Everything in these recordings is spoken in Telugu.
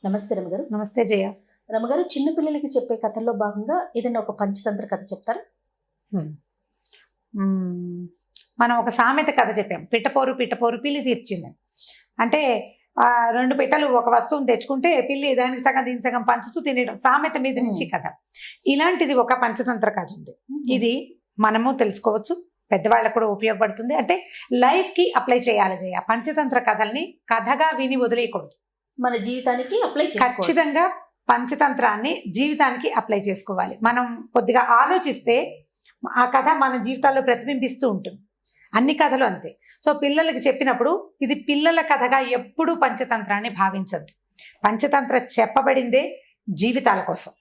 నమస్తే రమగారు. నమస్తే జయ. రమగారు, చిన్న పిల్లలకి చెప్పే కథల్లో భాగంగా ఏదైనా ఒక పంచతంత్ర కథ చెప్తారా? మనం ఒక సామెత కథ చెప్పాం, పిట్టపోరు పిట్టపోరు పిల్లి తీర్చిందని. అంటే రెండు పిట్టలు ఒక వస్తువుని తెచ్చుకుంటే పిల్లి దానికి సగం దీని సగం పంచుతూ తినేయడం, సామెత మీద నుంచి కథ. ఇలాంటిది ఒక పంచతంత్ర కథ ఉంది. ఇది మనము తెలుసుకోవచ్చు, పెద్దవాళ్ళకు కూడా ఉపయోగపడుతుంది. అంటే లైఫ్కి అప్లై చేయాలి జయ. పంచతంత్ర కథల్ని కథగా విని వదిలేయకూడదు, మన జీవితానికి అప్లై ఖచ్చితంగా పంచతంత్రాన్ని జీవితానికి అప్లై చేసుకోవాలి. మనం కొద్దిగా ఆలోచిస్తే ఆ కథ మన జీవితాల్లో ప్రతిబింబిస్తూ ఉంటుంది. అన్ని కథలు అంతే. సో పిల్లలకి చెప్పినప్పుడు ఇది పిల్లల కథగా ఎప్పుడూ పంచతంత్రాన్ని భావించద్దు. పంచతంత్ర చెప్పబడిందే జీవితాల కోసం.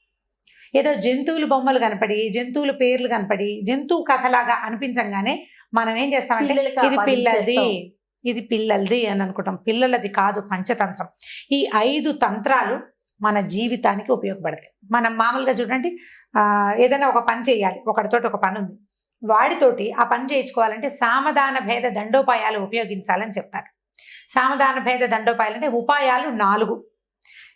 ఏదో జంతువులు బొమ్మలు కనపడి, జంతువుల పేర్లు కనపడి, జంతువు కథలాగా అనిపించంగానే మనం ఏం చేస్తామంటే ఇది పిల్లలది, ఇది పిల్లలది అని అనుకుంటాం. పిల్లలది కాదు పంచతంత్రం. ఈ 5 తంత్రాలు మన జీవితానికి ఉపయోగపడతాయి. మనం మామూలుగా చూడండి, ఏదైనా ఒక పని చేయాలి, ఒకటితోటి ఒక పని ఉంది, వాడితోటి ఆ పని చేయించుకోవాలంటే సామధాన భేద దండోపాయాలు ఉపయోగించాలని చెప్తారు. సామధాన భేద దండోపాయాలు అంటే ఉపాయాలు 4.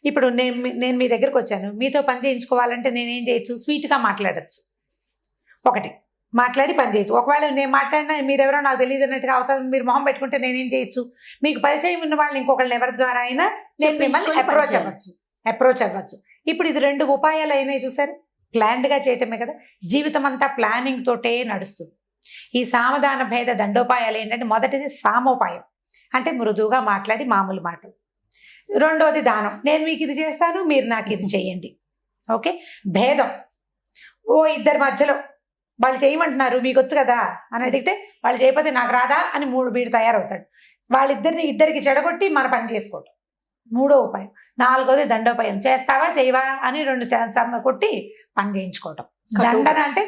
ఇప్పుడు నేను మీ దగ్గరకు వచ్చాను, మీతో పని చేయించుకోవాలంటే నేనేం చేయొచ్చు? స్వీట్గా మాట్లాడచ్చు, ఒకటి మాట్లాడి పని చేయొచ్చు. ఒకవేళ నేను మాట్లాడినా మీరెవరో నాకు తెలియదు అన్నట్టుగా అవుతారు, మీరు మొహం పెట్టుకుంటే నేనేం చేయొచ్చు? మీకు పరిచయం ఉన్న వాళ్ళని ఇంకొకళ్ళని ఎవరి ద్వారా అయినా నేను మిమ్మల్ని అప్రోచ్ అవ్వచ్చు. ఇప్పుడు ఇది 2 ఉపాయాలు అయినాయి చూసారు. ప్లాన్డ్గా చేయటమే కదా. జీవితం అంతా ప్లానింగ్ తోటే నడుస్తుంది. ఈ సామధాన భేద దండోపాయాలు ఏంటంటే, మొదటిది సామోపాయం, అంటే మృదువుగా మాట్లాడి మామూలు మాటలు. రెండోది దానం, నేను మీకు ఇది చేస్తాను, మీరు నాకు ఇది చేయండి. ఓకే. భేదం, ఇద్దరి మధ్యలో వాళ్ళు చేయమంటున్నారు, మీకు వచ్చు కదా అని అడిగితే వాళ్ళు చేయకపోతే నాకు రాదా అని వీడు తయారవుతాడు. ఇద్దరికి చెడగొట్టి మన పని చేసుకోవటం, 3వ ఉపాయం. 4వది దండోపాయం, చేస్తావా చేయవా అని 2 కొట్టి పని చేయించుకోవటం. దండన అంటే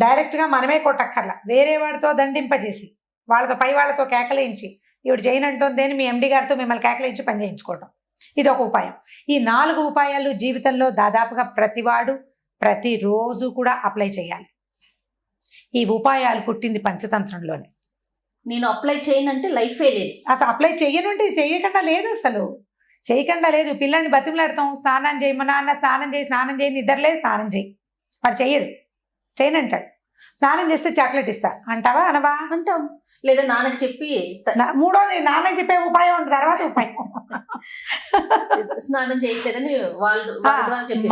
డైరెక్ట్గా మనమే కొట్టక్కర్లా, వేరే వాడితో దండింపజేసి వాళ్ళతో పై వాళ్ళతో కేకలేయించి ఇవిడు చేయనంటుంది అని మీ ఎండి గారితో మిమ్మల్ని కేకలేయించి పని చేయించుకోవటం, ఇది ఒక ఉపాయం. ఈ 4 ఉపాయాలు జీవితంలో దాదాపుగా ప్రతివాడు ప్రతిరోజు కూడా అప్లై చేయాలి. ఈ ఉపాయాలు పుట్టింది పంచతంత్రంలోనే. నేను అప్లై చేయనంటే లైఫే లేదు. అసలు అప్లై చెయ్యనుంటే చేయకుండా లేదు, అసలు చేయకుండా లేదు. పిల్లల్ని బతిమలాడతాం, స్నానం చేయమన్నా అన్న స్నానం చేయి, నిద్రలేదు స్నానం చేయి, వాడు చెయ్యడు, చేయనంటాడు. స్నానం చేస్తే చాక్లెట్ ఇస్తా అంటావా? అనవా? అంటాం. లేదా నాన్నకి చెప్పి 3వది నాన్నకి చెప్పే ఉపాయం ఉంటుంది, తర్వాత ఉపాయం స్నానం చేయట్లేదని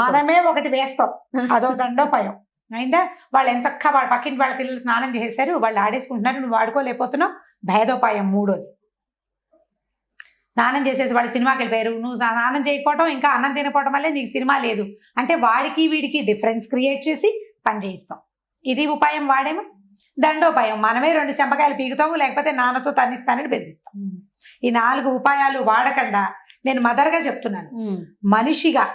మనమే ఒకటి వేస్తాం, అదో దండోపాయం అయిందా? వాళ్ళు ఎంచక్క వాళ్ళ పక్కింటి వాళ్ళ పిల్లలు స్నానం చేసేసారు, వాళ్ళు ఆడేసుకుంటున్నారు, నువ్వు వాడుకోలేకపోతున్నావు, భేదోపాయం 3వది. స్నానం చేసేసి వాళ్ళు సినిమాకి వెళ్ళిపోయారు, నువ్వు స్నానం చేయకపోవడం ఇంకా అన్నం తినకపోవడం వల్లే నీకు సినిమా లేదు అంటే వాడికి వీడికి డిఫరెన్స్ క్రియేట్ చేసి పని చేయిస్తాం. ఇది ఉపాయం. వాడేమో దండోపాయం, మనమే 2 చెంపకాయలు పీకుతాము, లేకపోతే నాన్నతో తన్నిస్తానని బెదిరిస్తాం. ఈ 4 ఉపాయాలు వాడకుండా, నేను మదర్గా చెప్తున్నాను, మనిషిగా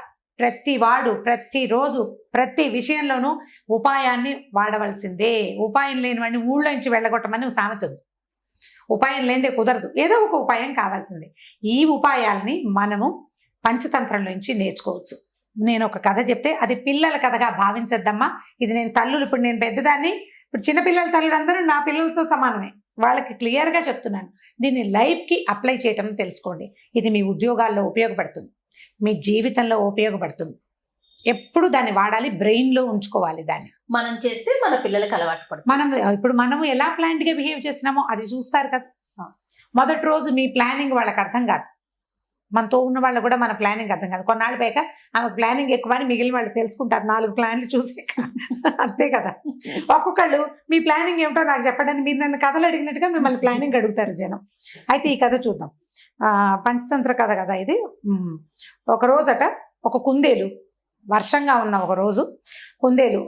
ప్రతివాడు ప్రతిరోజు ప్రతి విషయంలోనూ ఉపాయాన్ని వాడవలసిందే. ఉపాయం లేని వాడిని ఊళ్ళో నుంచి వెళ్ళగొట్టమని సామెత ఉంది. ఉపాయం లేనిదే కుదరదు, ఏదో ఒక ఉపాయం కావాల్సిందే. ఈ ఉపాయాలని మనము పంచతంత్రంలో నుంచి నేర్చుకోవచ్చు. నేను ఒక కథ చెప్తే అది పిల్లల కథగా భావించద్దమ్మా. ఇది నేను తల్లులు, ఇప్పుడు నేను పెద్దదాన్ని, ఇప్పుడు చిన్నపిల్లల తల్లులు అందరూ నా పిల్లలతో సమానమే, వాళ్ళకి క్లియర్గా చెప్తున్నాను. దీన్ని లైఫ్కి అప్లై చేయటం తెలుసుకోండి. ఇది మీ ఉద్యోగాల్లో ఉపయోగపడుతుంది, మీ జీవితంలో ఉపయోగపడుతుంది. ఎప్పుడు దాన్ని వాడాలి, బ్రెయిన్లో ఉంచుకోవాలి. దాన్ని మనం చేస్తే మన పిల్లలకు అలవాటు పడుతుంది. ఇప్పుడు మనము ఎలా ప్లాన్డ్గా బిహేవ్ చేస్తున్నామో అది చూస్తారు కదా. మొదటి రోజు మీ ప్లానింగ్ వాళ్ళకి అర్థం కాదు, మనతో ఉన్న వాళ్ళు కూడా మన ప్లానింగ్ అర్థం కాదు. కొన్నాళ్ళు పైగా ఆమె ప్లానింగ్ ఎక్కువ అని మిగిలిన వాళ్ళు తెలుసుకుంటారు 4 ప్లాన్లు చూసే, అంతే కదా. ఒక్కొక్కళ్ళు మీ ప్లానింగ్ ఏమిటో నాకు చెప్పడానికి మీరు నన్ను కథలు అడిగినట్టుగా మిమ్మల్ని ప్లానింగ్ అడుగుతారు జనం. అయితే ఈ కథ చూద్దాం. పంచతంత్ర కథ కదా ఇది. ఒక రోజట ఒక కుందేలు, వర్షంగా ఉన్న ఒక రోజు కుందేలు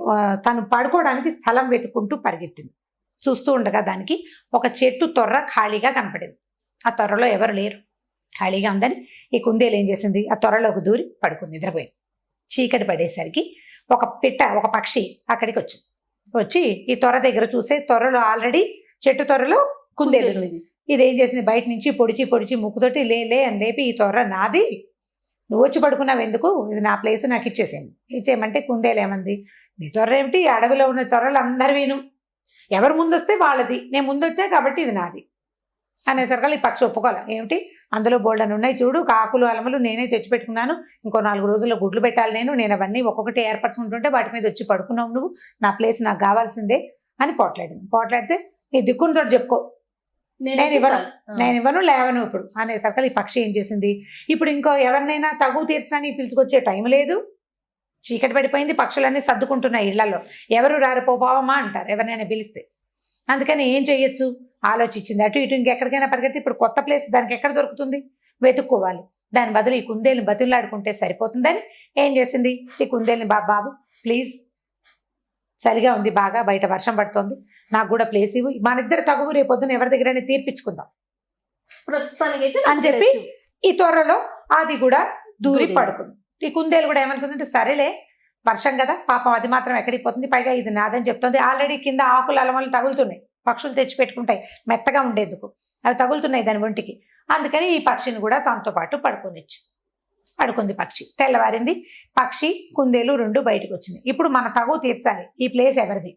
తను పడుకోవడానికి స్థలం వెతుక్కుంటూ పరిగెత్తింది. చూస్తూ ఉండగా దానికి ఒక చెట్టు తొర్ర ఖాళీగా కనపడింది. ఆ తొర్రలో ఎవరు లేరు, ఖాళీగా ఉందని ఈ కుందేలు ఏం చేసింది, ఆ తొర్రలోకి దూరి పడుకుంది, నిద్రపోయింది. చీకటి పడేసరికి ఒక పక్షి అక్కడికి వచ్చింది. వచ్చి ఈ తొర్ర దగ్గర చూసే, తొర్రలో ఆల్రెడీ చెట్టు తొర్రలో కుందేలు. ఇదేం చేసింది, బయట నుంచి పొడిచి ముక్కుతోటి లే అని లేపి, ఈ తొర్ర నాది, నువ్వు వచ్చి పడుకున్నావు ఎందుకు, ఇది నా ప్లేస్, నాకు ఇచ్చేయమంటే కుందేలు ఏమంది, నీ తొర్ర ఏమిటి, అడవిలో ఉన్న తొర్రలు అందరు విను, ఎవరు ముందొస్తే వాళ్ళది, నేను ముందొచ్చా కాబట్టి ఇది నాది. అనేసరికి ఈ పక్షి ఒప్పుకోవాలి. ఏమిటి అందులో బోల్డని ఉన్నాయి చూడు, కాకులు అలమలు నేనే తెచ్చిపెట్టుకున్నాను, ఇంకో 4 రోజుల్లో గుడ్లు పెట్టాలి, నేను అవన్నీ ఒక్కొక్కటి ఏర్పరచుకుంటుంటే వాటి మీద వచ్చి పడుకున్నావు నువ్వు, నా ప్లేస్ నాకు కావాల్సిందే అని పోట్లాడితే నీ దిక్కుని చోటు చెప్పుకో, నేను ఇవ్వను లేవను ఇప్పుడు అనేసరికి ఈ పక్షి ఏం చేసింది, ఇప్పుడు ఇంకో ఎవరినైనా తగువ తీర్చడానికి పిలుచుకొచ్చే టైం లేదు, చీకటి పడిపోయింది, పక్షులన్నీ సర్దుకుంటున్నాయి ఇళ్లలో, ఎవరు రారు పోవమ్మా అంటారు ఎవరినైనా పిలిస్తే. అందుకని ఏం చెయ్యొచ్చు ఆలోచించింది, అటు ఇటు ఇంకెక్కడికైనా పరిగెత్తి ఇప్పుడు కొత్త ప్లేస్ దానికి ఎక్కడ దొరుకుతుంది, వెతుక్కోవాలి. దాని బదులు ఈ కుందేలుని బతులాడుకుంటే సరిపోతుందని ఏం చేసింది, ఈ కుందేలుని బాబు ప్లీజ్ చలిగా ఉంది బాగా, బయట వర్షం పడుతోంది, నాకు కూడా ప్లేస్ ఇవ్వు, మన ఇద్దరు తగువు రేపొద్దున ఎవరి దగ్గరైనా తీర్పించుకుందాం ప్రస్తుతానికి అని చెప్పి ఈ త్వరలో అది కూడా దూరి పడుకుంది. ఈ కుందేలు కూడా ఏమనుకుందంటే సరేలే వర్షం కదా పాపం, అది మాత్రం ఎక్కడికి పోతుంది, పైగా ఇది నాదని చెప్తుంది, ఆల్రెడీ కింద ఆకులు అలమలు తగులుతున్నాయి, పక్షులు తెచ్చి పెట్టుకుంటాయి మెత్తగా ఉండేందుకు, అవి తగులుతున్నాయి దాని ఒంటికి. అందుకని ఈ పక్షిని కూడా తనతో పాటు పడుకుంది పక్షి. తెల్లవారింది, పక్షి కుందేలు 2 బయటకు వచ్చింది. ఇప్పుడు మన తగువ తీర్చాలి, ఈ ప్లేస్ ఎవరిది,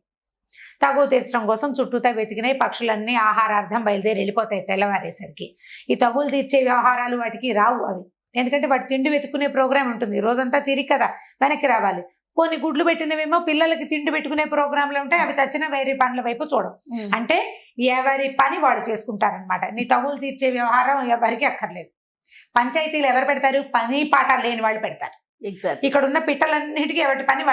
తగువ తీర్చడం కోసం చుట్టూతా వెతికినాయి పక్షులన్నీ ఆహారార్థం బయలుదేరి వెళ్ళిపోతాయి తెల్లవారేసరికి. ఈ తగులు తీర్చే వ్యవహారాలు వాటికి రావు అవి, ఎందుకంటే వాటి తిండి వెతుక్కునే ప్రోగ్రామ్ ఉంటుంది, రోజంతా తిరిగి కదా వెనక్కి రావాలి. కొన్ని గుడ్లు పెట్టినవేమో పిల్లలకి తిండి పెట్టుకునే ప్రోగ్రాంలు ఉంటాయి, అవి చచ్చిన వేరే పండ్ల వైపు చూడం. అంటే ఎవరి పని వాడు చేసుకుంటారనమాట. నీ తగులు తీర్చే వ్యవహారం ఎవరికి అక్కర్లేదు. పంచాయతీలు ఎవరు పెడతారు, పని పాట లేని వాళ్ళు పెడతారు. ఇక్కడ ఉన్న పిట్టలన్నిటికీ వాటి పని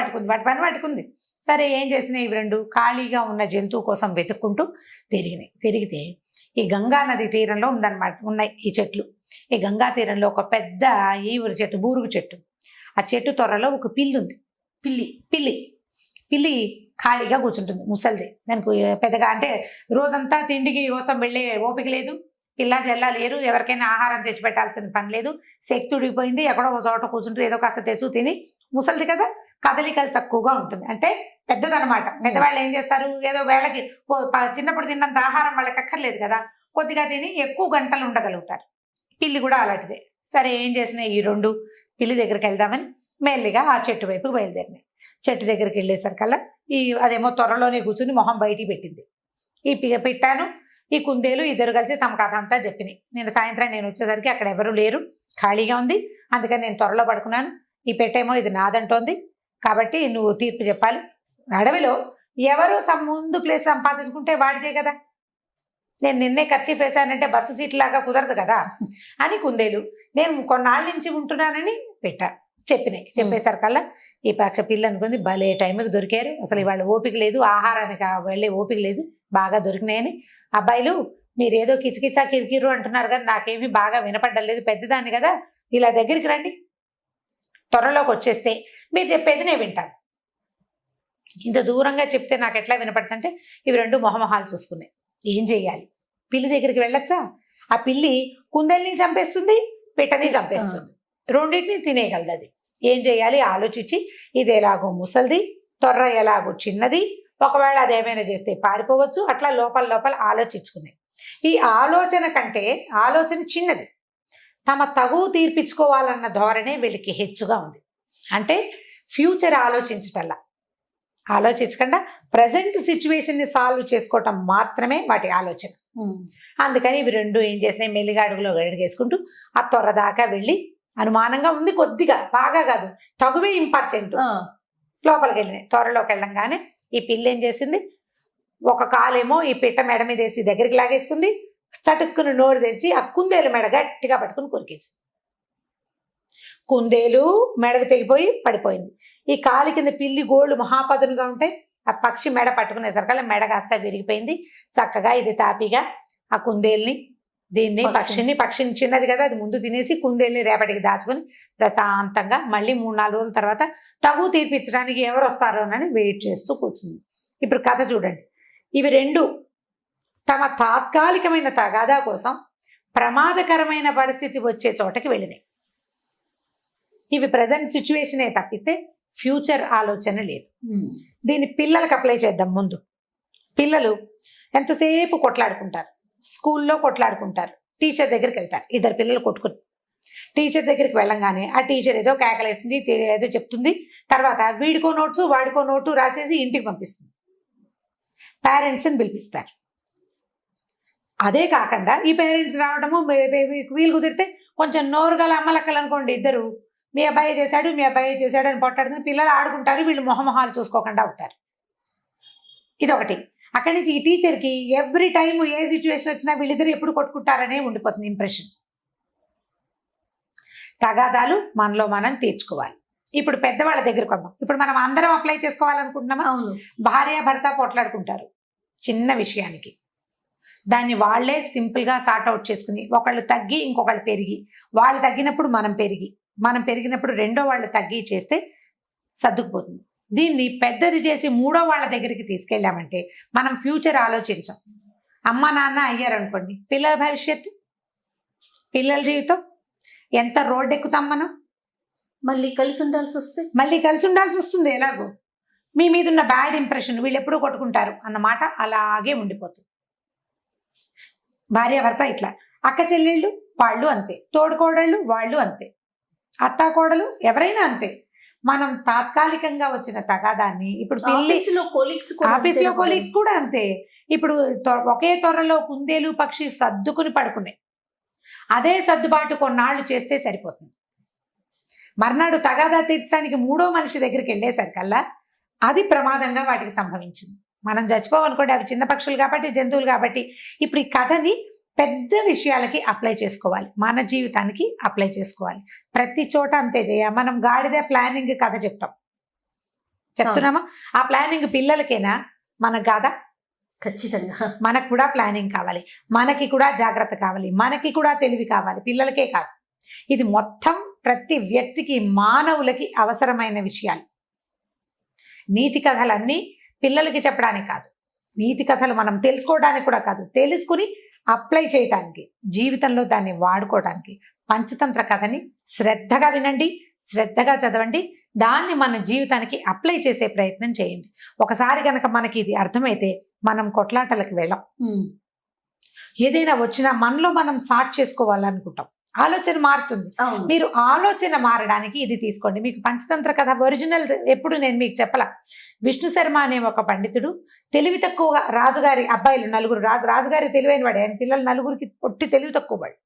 వాటికుంది. సరే ఏం చేసినాయి, ఇవి 2 ఖాళీగా ఉన్న జంతువు కోసం వెతుక్కుంటూ తిరిగితే ఈ గంగా నది తీరంలో ఉన్నాయి ఈ చెట్లు. ఈ గంగా తీరంలో ఒక పెద్ద ఈవురు చెట్టు, బూరుగు చెట్టు, ఆ చెట్టు త్వరలో ఒక పిల్లి ఉంది. పిల్లి ఖాళీగా కూర్చుంటుంది, ముసలిది. దానికి పెద్దగా అంటే రోజంతా తిండికి కోసం వెళ్ళే ఓపిక లేదు, పిల్ల జల్ల లేరు, ఎవరికైనా ఆహారం తెచ్చిపెట్టాల్సిన పని లేదు, శక్తి ఉడిగిపోయింది, ఎక్కడో ఒక చోట కూర్చుంటూ ఏదో కాస్త తెచ్చు తిని, ముసలిది కదా కదలికలు తక్కువగా ఉంటుంది, అంటే పెద్దదనమాట. పెద్దవాళ్ళు ఏం చేస్తారు, ఏదో వేళకి చిన్నప్పుడు తిన్నంత ఆహారం వాళ్ళకి అక్కర్లేదు కదా, కొద్దిగా తిని ఎక్కువ గంటలు ఉండగలుగుతారు. పిల్లి కూడా అలాంటిదే. సరే ఏం చేసినాయి, ఈ 2 పిల్లి దగ్గరికి వెళ్దామని మెల్లిగా ఆ చెట్టు వైపుకి బయలుదేరినాయి. చెట్టు దగ్గరికి వెళ్ళేసరికల్లా అదేమో త్వరలోనే కూర్చుని మొహం బయటికి పెట్టింది. ఈ పిట్టాను ఈ కుందేలు ఇద్దరు కలిసి తమ కథ అంతా చెప్పినాయి. సాయంత్రం నేను వచ్చేసరికి అక్కడ ఎవరు లేరు, ఖాళీగా ఉంది, అందుకని నేను త్వరలో పడుకున్నాను, ఈ పెట్టేమో ఇది నాదంటోంది, కాబట్టి నువ్వు తీర్పు చెప్పాలి. అడవిలో ఎవరు ముందు ప్లేస్ సంపాదించుకుంటే వాడిదే కదా, నేను నిన్నే ఖర్చు వేశానంటే బస్సు సీట్ లాగా కుదరదు కదా అని కుందేలు, నేను కొన్నాళ్ళ నుంచి ఉంటున్నానని చెప్పేసరికల్లా ఈ పక్ష పిల్ల అనుకుంది, భలే టైంకి దొరికారు, అసలు ఇవాళ ఓపిక లేదు, ఆహారానికి వెళ్ళే ఓపిక లేదు, బాగా దొరికినాయని. అబ్బాయిలు మీరేదో కిచకిచా కిరికిరు అంటున్నారు కదా, నాకేమీ బాగా వినపడ్డం లేదు, పెద్దదాన్ని కదా, ఇలా దగ్గరికి రండి, త్వరలోకి వచ్చేస్తే మీరు చెప్పేది నేను వింటాను. ఇంత దూరంగా చెప్తే నాకు ఎట్లా వినపడుతుంటే ఇవి 2 మొహమొహాలు చూసుకున్నాయి. ఏం చెయ్యాలి, పిల్లి దగ్గరికి వెళ్ళొచ్చా, ఆ పిల్లి కుందేల్ని చంపేస్తుంది, పిట్టని చంపేస్తుంది, రెండింటిని తినేయగలదు. అది ఏం చేయాలి ఆలోచించి, ఇది ఎలాగో ముసలిది, తొర్ర ఎలాగో చిన్నది, ఒకవేళ అదేమైనా చేస్తే పారిపోవచ్చు, అట్లా లోపల ఆలోచించుకున్నాయి. ఈ ఆలోచన కంటే ఆలోచన చిన్నది, తమ తగువు తీర్పించుకోవాలన్న ధోరణే వీళ్ళకి హెచ్చుగా ఉంది. అంటే ఫ్యూచర్ ఆలోచించకుండా ప్రజెంట్ సిచ్యువేషన్ని సాల్వ్ చేసుకోవటం మాత్రమే వాటి ఆలోచన. అందుకని ఇవి 2 ఏం చేసినాయి, మెల్లిగా అడుగులో అడుగేసుకుంటూ ఆ త్వర దాకా వెళ్ళి, అనుమానంగా ఉంది కొద్దిగా, బాగా కాదు, తగువే ఇంపార్టెంట్, లోపలికి వెళ్ళినాయి. త్వరలోకి వెళ్ళంగానే ఈ పిల్లి ఏం చేసింది, ఒక కాలేమో ఈ పిట్ట మెడ మీద వేసి దగ్గరికి లాగేసుకుంది, చటుక్కును నోరు తెరిచి ఆ కుందేలు మెడ గట్టిగా పట్టుకుని కొరికేసింది. కుందేలు మెడకు తెగిపోయి పడిపోయింది. ఈ కాలి కింద పిల్లి గోళ్ళు మహాపదునుగా ఉంటాయి, ఆ పక్షి మెడ పట్టుకునేసరికల్లా మెడ కాస్త విరిగిపోయింది. చక్కగా ఇది తాపిగా ఆ కుందేల్ని పక్షిని చిన్నది కదా, అది ముందు తినేసి కుందేల్ని రేపటికి దాచుకొని ప్రశాంతంగా మళ్ళీ 3-4 రోజుల తర్వాత తగు తీర్పించడానికి ఎవరు వస్తారోనని వెయిట్ చేస్తూ కూర్చుంది. ఇప్పుడు కథ చూడండి, ఇవి 2 తమ తాత్కాలికమైన తగాదా కోసం ప్రమాదకరమైన పరిస్థితి వచ్చే చోటకి వెళ్ళినాయి. ఇవి ప్రజెంట్ సిచ్యువేషనే తప్పిస్తే ఫ్యూచర్ ఆలోచన లేదు. దీన్ని పిల్లలకు అప్లై చేద్దాం. ముందు పిల్లలు ఎంతసేపు కొట్లాడుకుంటారు, స్కూల్లో కొట్లాడుకుంటారు, టీచర్ దగ్గరికి వెళ్తారు, 2 పిల్లలు కొట్టుకుని టీచర్ దగ్గరికి వెళ్ళంగానే ఆ టీచర్ ఏదో కేకలేస్తుంది, ఏదో చెప్తుంది, తర్వాత వీడికో నోట్సు వాడికో నోటు రాసేసి ఇంటికి పంపిస్తుంది. పేరెంట్స్ని పిలిపిస్తారు. అదే కాకుండా ఈ పేరెంట్స్ రావడము వీలు కుదిరితే కొంచెం నోరు గల అమ్మలక్కలు అనుకోండి, ఇద్దరు మీ అబ్బాయి చేశాడు అని పొట్టాడుకుని పిల్లలు ఆడుకుంటారు, వీళ్ళు మొహమొహాలు చూసుకోకుండా అవుతారు. ఇదొకటి. అక్కడి నుంచి ఈ టీచర్కి ఎవ్రీ టైం ఏ సిచ్యువేషన్ వచ్చినా వీళ్ళిద్దరు ఎప్పుడు కొట్టుకుంటారనే ఉండిపోతుంది ఇంప్రెషన్. తగాదాలు మనలో మనం తీర్చుకోవాలి. ఇప్పుడు పెద్దవాళ్ళ దగ్గరకు వద్దాం. ఇప్పుడు మనం అందరం అప్లై చేసుకోవాలనుకుంటున్నామా? అవును. భార్య భర్త పోట్లాడుకుంటారు చిన్న విషయానికి, దాన్ని వాళ్లే సింపుల్గా సార్ట్అవుట్ చేసుకుని ఒకళ్ళు తగ్గి ఇంకొకళ్ళు పెరిగి, వాళ్ళు తగ్గినప్పుడు మనం పెరిగినప్పుడు రెండో వాళ్ళు తగ్గి చేస్తే సర్దుకుపోతుంది. దీన్ని పెద్దది చేసి మూడో వాళ్ళ దగ్గరికి తీసుకెళ్ళామంటే మనం ఫ్యూచర్ ఆలోచించాం. అమ్మ నాన్న అయ్యారనుకోండి, పిల్లల భవిష్యత్తు, పిల్లల జీవితం, ఎంత రోడ్డు ఎక్కుతాం మనం. మళ్ళీ కలిసి ఉండాల్సి వస్తుంది. ఎలాగో మీ మీద ఉన్న బ్యాడ్ ఇంప్రెషన్ వీళ్ళు ఎప్పుడూ కొట్టుకుంటారు అన్నమాట అలాగే ఉండిపోతుంది. భార్య భర్త ఇట్లా, అక్క చెల్లెళ్ళు వాళ్ళు అంతే, తోడుకోడళ్ళు వాళ్ళు అంతే, అత్తా కోడలు ఎవరైనా అంతే. మనం తాత్కాలికంగా వచ్చిన తగాదాన్ని ఇప్పుడు ఆఫీసులో కొలీగ్స్ కూడా అంతే. ఇప్పుడు ఒకే త్వరలో కుందేలు పక్షి సర్దుకుని పడుకునే, అదే సర్దుబాటు కొన్నాళ్ళు చేస్తే సరిపోతుంది. మర్నాడు తగాదా తీర్చడానికి మూడో మనిషి దగ్గరికి వెళ్ళేసరికల్లా అది ప్రమాదంగా వాటికి సంభవించింది. మనం చచ్చిపోవనుకోండి, అవి చిన్న పక్షులు కాబట్టి, జంతువులు కాబట్టి. ఇప్పుడు ఈ కథని పెద్ద విషయాలకి అప్లై చేసుకోవాలి, మన జీవితానికి అప్లై చేసుకోవాలి. ప్రతి చోట అంతే మనం గాడిద ప్లానింగ్ కథ చెప్తున్నామా? ఆ ప్లానింగ్ పిల్లలకేనా? మనకు కాదా? ఖచ్చితంగా మనకు కూడా ప్లానింగ్ కావాలి, మనకి కూడా జాగ్రత్త కావాలి, మనకి కూడా తెలివి కావాలి, పిల్లలకే కాదు. ఇది మొత్తం ప్రతి వ్యక్తికి, మానవులకి అవసరమైన విషయాలు. నీతి కథలన్నీ పిల్లలకి చెప్పడానికి కాదు, నీతి కథలు మనం తెలుసుకోవడానికి కూడా కాదు, తెలుసుకుని అప్లై చేయటానికి, జీవితంలో దాన్ని వాడుకోవడానికి. పంచతంత్ర కథని శ్రద్ధగా వినండి, శ్రద్ధగా చదవండి, దాన్ని మన జీవితానికి అప్లై చేసే ప్రయత్నం చేయండి. ఒకసారి కనుక మనకి ఇది అర్థమైతే మనం కొట్లాటలకు వెళ్ళం. ఏదైనా వచ్చినా మనలో మనం సార్ట్ చేసుకోవాలనుకుంటాం, ఆలోచన మారుతుంది. మీరు ఆలోచన మారడానికి ఇది తీసుకోండి. మీకు పంచతంత్ర కథ ఒరిజినల్ ఎప్పుడు నేను మీకు చెప్పలా. విష్ణు శర్మ అనే ఒక పండితుడు తెలివి తక్కువగా, రాజుగారి అబ్బాయిలు నలుగురు, రాజుగారి తెలివైన వాడు, ఆయన పిల్లలు నలుగురికి పొట్టి తెలివి తక్కువ వాడు.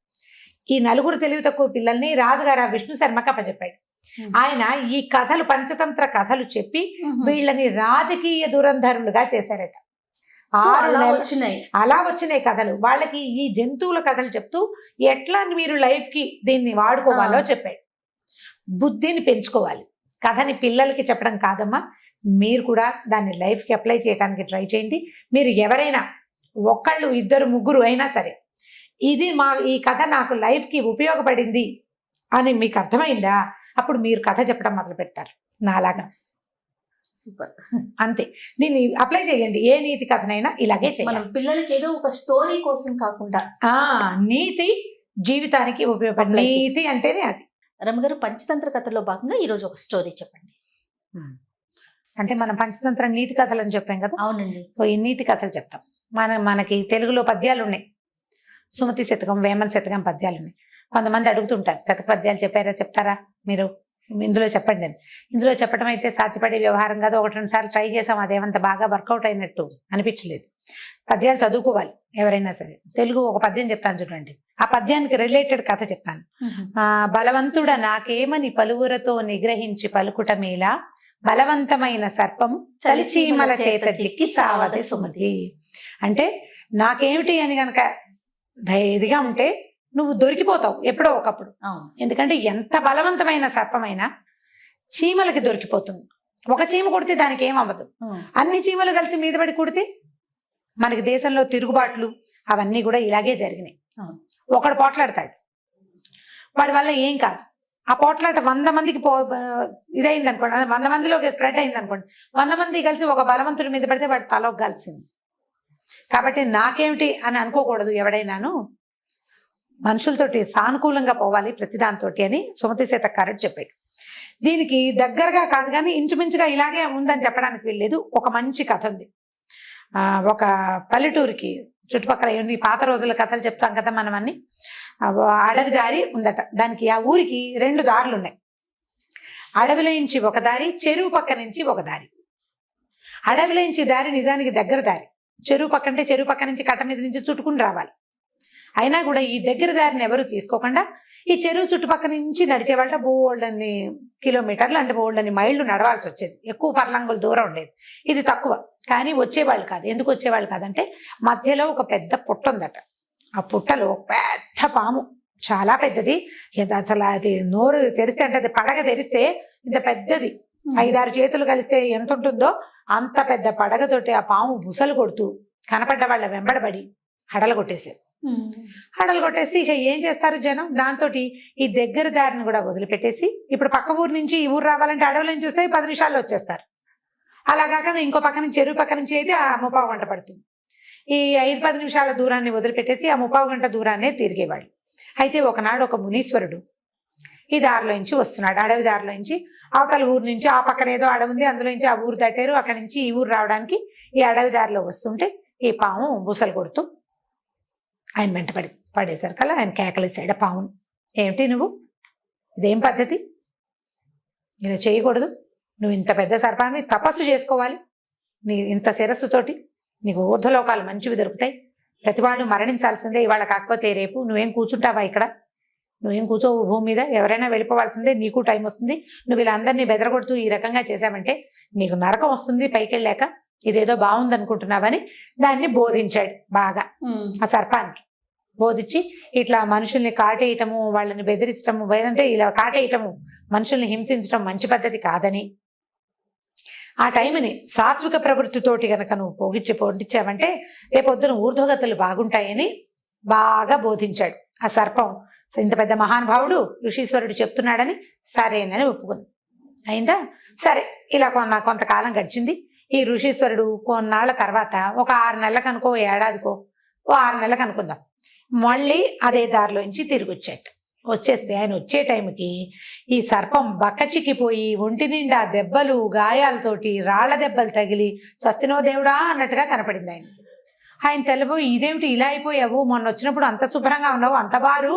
ఈ నలుగురు తెలివి తక్కువ పిల్లల్ని రాజుగారు ఆ విష్ణు శర్మకి అప్పచెప్పాడు. ఆయన ఈ కథలు, పంచతంత్ర కథలు చెప్పి వీళ్ళని రాజకీయ దురంధరులుగా చేశారట. అలా వచ్చినాయి కథలు. వాళ్ళకి ఈ జంతువుల కథలు చెప్తూ ఎట్లా మీరు లైఫ్ కి దీన్ని వాడుకోవాలో చెప్పాడు. బుద్ధిని పెంచుకోవాలి. కథని పిల్లలకి చెప్పడం కాదమ్మా, మీరు కూడా దాన్ని లైఫ్కి అప్లై చేయడానికి ట్రై చేయండి. మీరు ఎవరైనా ఒకళ్ళు, ఇద్దరు, ముగ్గురు అయినా సరే, ఈ కథ నాకు లైఫ్కి ఉపయోగపడింది అని మీకు అర్థమైందా, అప్పుడు మీరు కథ చెప్పడం మొదలు పెడతారు నాలాగా. సూపర్. అంతే, దీన్ని అప్లై చేయండి. ఏ నీతి కథనైనా ఇలాగే చేయాలి. మనం పిల్లలకి ఏదో ఒక స్టోరీ కోసం కాకుండా నీతి జీవితానికి ఉపయోగపడే నీతి అంటేనే అది. రమగారు, పంచతంత్ర కథలో భాగంగా ఈరోజు ఒక స్టోరీ చెప్పండి. అంటే మనం పంచతంత్ర నీతి కథలు అని చెప్పాం కదా. అవునండి. సో ఈ నీతి కథలు చెప్తాం. మనకి తెలుగులో పద్యాలు ఉన్నాయి. సుమతి శతకం, వేమన శతకం పద్యాలు ఉన్నాయి. కొంతమంది అడుగుతుంటారు, శతక పద్యాలు చెప్తారా మీరు, ఇందులో చెప్పండి అని. ఇందులో చెప్పడం అయితే సాధ్యపడే వ్యవహారం కాదు. 1-2 సార్లు ట్రై చేసాం, అదేమంత బాగా వర్కౌట్ అయినట్టు అనిపించలేదు. పద్యాలు చదువుకోవాలి ఎవరైనా సరే. తెలుగు ఒక పద్యం చెప్తాను చూడండి, ఆ పద్యానికి రిలేటెడ్ కథ చెప్తాను. బలవంతుడ నాకేమని పలువురతో నిగ్రహించి పలుకుట మేలా, బలవంతమైన సర్పము చలిచీమల చేత జిక్కి చావదే సుమతి. అంటే నాకేమిటి అని గనక ఇదిగా ఉంటే నువ్వు దొరికిపోతావు ఎప్పుడో ఒకప్పుడు. ఎందుకంటే ఎంత బలవంతమైన సర్పమైనా చీమలకి దొరికిపోతుంది. ఒక చీమ కొడితే దానికి ఏమవ్వదు, అన్ని చీమలు కలిసి మీద పడి కొడితే మనకి దేశంలో తిరుగుబాట్లు అవన్నీ కూడా ఇలాగే జరిగినాయి. ఒకడు పోట్లాడతాడు, వాడి వల్ల ఏం కాదు. ఆ పోట్లాట 100 మందికి ఇదైంది అనుకోండి, 100 మందిలోకి స్ప్రెడ్ అయింది అనుకోండి, 100 మంది కలిసి ఒక బలవంతుడి మీద పడితే వాడి తలకు కలిసింది. కాబట్టి నాకేమిటి అని అనుకోకూడదు ఎవడైనాను. మనుషులతోటి సానుకూలంగా పోవాలి ప్రతిదానితోటి అని సుమతి శతకారుడు చెప్పాడు. దీనికి దగ్గరగా కాదు కానీ ఇంచుమించుగా ఇలాగే ఉందని చెప్పడానికి వెళ్ళలేదు. ఒక మంచి కథ ఉంది. ఒక పల్లెటూరికి చుట్టుపక్కల ఈ పాత రోజుల కథలు చెప్తాం కదా మనం అన్ని. అడవి దారి ఉందట. దానికి ఆ ఊరికి 2 దారులు ఉన్నాయి. అడవిలో నుంచి ఒక దారి, చెరువు పక్క నుంచి ఒక దారి. అడవిలో నుంచి దారి నిజానికి దగ్గర దారి. చెరువు పక్క అంటే చెరువు పక్క నుంచి కట్ట మీద నుంచి చుట్టుకుని రావాలి. అయినా కూడా ఈ దగ్గర దారిని ఎవరు తీసుకోకుండా ఈ చెరువు చుట్టుపక్కల నుంచి నడిచేవాళ్ళ బోల్డన్ని కిలోమీటర్లు అంటే బోల్డన్ని మైళ్ళు నడవాల్సి వచ్చేది. ఎక్కువ పర్లంగుల దూరం ఉండేది. ఇది తక్కువ, కానీ వచ్చేవాళ్ళు కాదు. ఎందుకు వచ్చేవాళ్ళు కాదంటే మధ్యలో ఒక పెద్ద పుట్ట ఉందట. ఆ పుట్టలో పెద్ద పాము, చాలా పెద్దది. అసలు అది నోరు తెరిస్తే అంటే అది పడగ తెరిస్తే ఇంత పెద్దది, 5-6 చేతులు కలిస్తే ఎంత ఉంటుందో అంత పెద్ద పడగతోటి ఆ పాము బుసలు కొడుతూ కనపడ్డ వాళ్ళ వెంబడబడి హడలు కొట్టేసేది. హడలు కొట్టేసి ఇక ఏం చేస్తారు జనం, దాంతో ఈ దగ్గర దారిని కూడా వదిలిపెట్టేసి ఇప్పుడు పక్క ఊరు నుంచి ఈ ఊరు రావాలంటే అడవుల నుంచి వస్తే 10 నిమిషాల్లో వచ్చేస్తారు. అలా కాకుండా ఇంకో పక్క నుంచి చెరువు పక్క నుంచి అయితే ఆ 30 గంట పడుతుంది. ఈ 5-10 నిమిషాల దూరాన్ని వదిలిపెట్టేసి ఆ 30 గంట దూరాన్నే తిరిగేవాళ్ళు. అయితే ఒకనాడు ఒక మునీశ్వరుడు ఈ దారిలో నుంచి వస్తున్నాడు, అడవి దారిలో నుంచి. అవతల ఊరు నుంచి ఆ పక్కన ఏదో అడవి ఉంది, అందులో నుంచి ఆ ఊరు దాటారు. అక్కడి నుంచి ఈ ఊరు రావడానికి ఈ అడవి దారిలో వస్తుంటే ఈ పాము బుసలు కొడుతూ ఆయన వెంట పడేసరికల్లా ఆయన కేకలేసాడు పామును. ఏమిటి నువ్వు, ఇదేం పద్ధతి, ఇలా చేయకూడదు, నువ్వు ఇంత పెద్ద సర్పాన్ని తపస్సు చేసుకోవాలి, నీ ఇంత శిరస్సుతోటి నీకు ఊర్ధ్వలోకాలు మంచివి దొరుకుతాయి, ప్రతివాడు మరణించాల్సిందే ఇవాళ కాకపోతే రేపు, నువ్వేం కూర్చుంటావా ఇక్కడ, నువ్వేం కూర్చోవు భూమి మీద, ఎవరైనా వెళ్ళిపోవాల్సిందే, నీకు టైం వస్తుంది, నువ్వు ఇలా అందరినీ బెదరగొడుతూ ఈ రకంగా చేశావంటే నీకు నరకం వస్తుంది పైకి వెళ్ళాక, ఇదేదో బాగుంది అనుకుంటున్నావని దాన్ని బోధించాడు బాగా. ఆ సర్పానికి బోధించి ఇట్లా మనుషుల్ని కాటేయటము, వాళ్ళని బెదిరించటము, అంటే ఇలా కాటేయటము, మనుషుల్ని హింసించడం మంచి పద్ధతి కాదని, ఆ టైంని సాత్విక ప్రవృత్తితోటి గనక నువ్వు పొందించావంటే రేపొద్దున ఊర్ధ్వగతులు బాగుంటాయని బాగా బోధించాడు. ఆ సర్పం ఇంత పెద్ద మహానుభావుడు ఋషీశ్వరుడు చెప్తున్నాడని సరేనని ఒప్పుకుంది. అయిందా, సరే. ఇలా కొంతకాలం గడిచింది. ఈ ఋషీశ్వరుడు కొన్నాళ్ల తర్వాత ఒక 6 నెలలకు అనుకో, ఏడాదికో, 6 నెలలకు అనుకుందాం, మళ్ళీ అదే దారిలోంచి తిరిగి వచ్చేస్తే ఆయన వచ్చే టైంకి ఈ సర్పం బక్కచిక్కిపోయి ఒంటి నిండా దెబ్బలు, గాయాలతోటి, రాళ్ల దెబ్బలు తగిలి స్వస్తినో దేవుడా అన్నట్టుగా కనపడింది ఆయన. ఆయన తెల్లబోయి, ఇదేమిటి ఇలా అయిపోయావు, మొన్న వచ్చినప్పుడు అంత శుభ్రంగా ఉన్నావు, అంత బారు,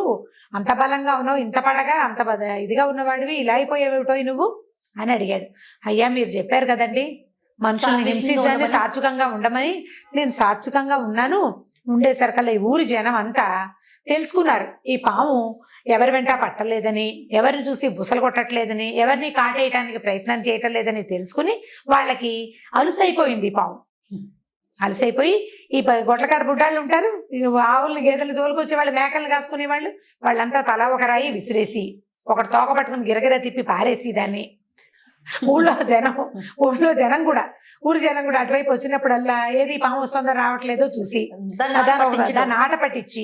అంత బలంగా ఉన్నావు, ఇంత పడగా అంత ఇదిగా ఉన్నవాడివి, ఇలా అయిపోయావేటో నువ్వు అని అడిగాడు. అయ్యా మీరు చెప్పారు కదండి మనుషుల్ని హింసించని, సాత్వికంగా ఉండమని, నేను సాత్వికంగా ఉన్నాను. ఉండేసరికల్లా ఈ ఊరి జనం అంతా తెలుసుకున్నారు ఈ పాము ఎవరి వెంట పట్టలేదని, ఎవరిని చూసి బుసలు కొట్టట్లేదని, ఎవరిని కాటేయటానికి ప్రయత్నం చేయటం లేదని తెలుసుకుని వాళ్ళకి అలుసైపోయింది పాము. అలసైపోయి ఈ గొడ్లకాడ బుడ్డాళ్ళు ఉంటారు, ఆవుల్ని గేదెలు తోలుకొచ్చే వాళ్ళు, మేకల్ని కాసుకునే వాళ్ళు, వాళ్ళంతా తలా ఒక రాయి విసిరేసి ఒకటి తోక పట్టుకుని గిరగిర తిప్పి పారేసి దాన్ని ఊళ్ళో జనం కూడా ఊరి జనం కూడా అటువైపు వచ్చినప్పుడల్లా ఏది పాము వస్తుందో రావట్లేదో చూసి దాన్ని ఆట పట్టించి,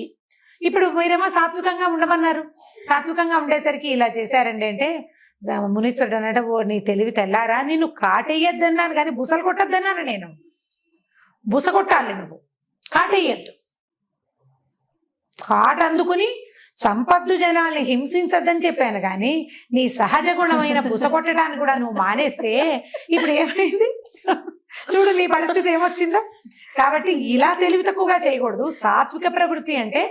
ఇప్పుడు మీరేమో సాత్వికంగా ఉండమన్నారు, సాత్వికంగా ఉండేసరికి ఇలా చేశారండి అంటే మునీశ్వరుడు అన్నట, ఓ నీ తెలివి తెల్లారా, నేను కాటేయద్దన్నాను కానీ బుసలు కొట్టద్దన్నాను. నేను బుస కొట్టాలి, నువ్వు కాటేయద్దు, కాట అందుకుని సంపద్దు జనాల్ని హింసించద్దని చెప్పాను కానీ నీ సహజ గుణమైన బుస కొట్టడానికి కూడా నువ్వు మానేస్తే ఇప్పుడు ఏమైంది చూడు, నీ పరిస్థితి ఏమొచ్చిందో. కాబట్టి ఇలా తెలివి తక్కువగా చేయకూడదు. సాత్విక ప్రవృత్తి అంటే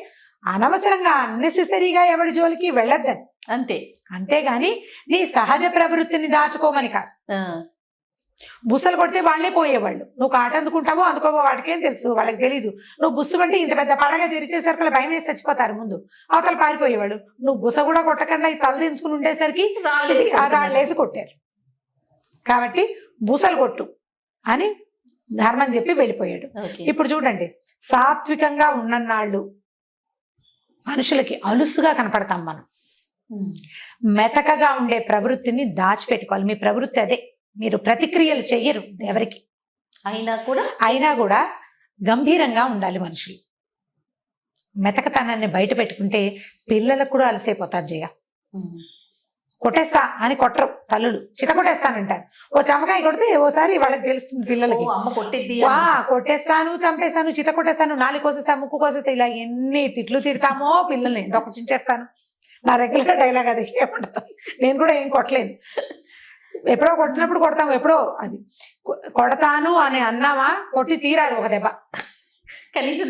అనవసరంగా అన్నెసెసరీగా ఎవడి జోలికి వెళ్ళొద్దని, అంతేగాని నీ సహజ ప్రవృత్తిని దాచుకోమని కాదు. బుసలు కొడితే వాళ్ళే పోయేవాళ్ళు, నువ్వు కాట అందుకుంటావో అందుకోవో వాటికేం తెలుసు, వాళ్ళకి తెలీదు. నువ్వు బుస్సు అంటే ఇంత పెద్ద పడగా తెరిచేసరికి భయం వేసి చచ్చిపోతారు ముందు, అవతల పారిపోయేవాళ్ళు. నువ్వు బుస కూడా కొట్టకుండా తల దించుకుని ఉండేసరికి రాళ్ళేసి కొట్టారు. కాబట్టి బుసలు కొట్టు అని ధర్మం చెప్పి వెళ్ళిపోయాడు. ఇప్పుడు చూడండి, సాత్వికంగా ఉన్ననాళ్ళు మనుషులకి అలుసుగా కనపడతాం మనం. మెతకగా ఉండే ప్రవృత్తిని దాచిపెట్టుకోవాలి. మీ ప్రవృత్తి అదే, మీరు ప్రతిక్రియలు చెయ్యరు ఎవరికి అయినా కూడా గంభీరంగా ఉండాలి మనుషులు. మెతకతనాన్ని బయట పెట్టుకుంటే పిల్లలకు కూడా అలసైపోతారు. జయ కొట్టేస్తా అని కొట్టరు తల్లులు, చిత కొట్టేస్తానంటారు. ఓ చమకాయ కొడితే ఓసారి వాళ్ళకి తెలుస్తుంది పిల్లలకి, కొట్టేస్తాను, చంపేస్తాను, చిత కొట్టేస్తాను, నాలుగు కోసేస్తాను, ముక్కు కోసేస్తా, ఇలా ఎన్ని తిట్లు తిడతామో పిల్లల్ని. డొక్క చించేస్తాను, నా రెగ్యులర్ డైలాగ్ అది. ఏమంటాను, నేను కూడా ఏం కొట్టలేను. ఎప్పుడో కొట్టినప్పుడు కొడతాము, ఎప్పుడో అది కొడతాను అని అన్నామా కొట్టి తీరాలి ఒక దెబ్బ. కనీసం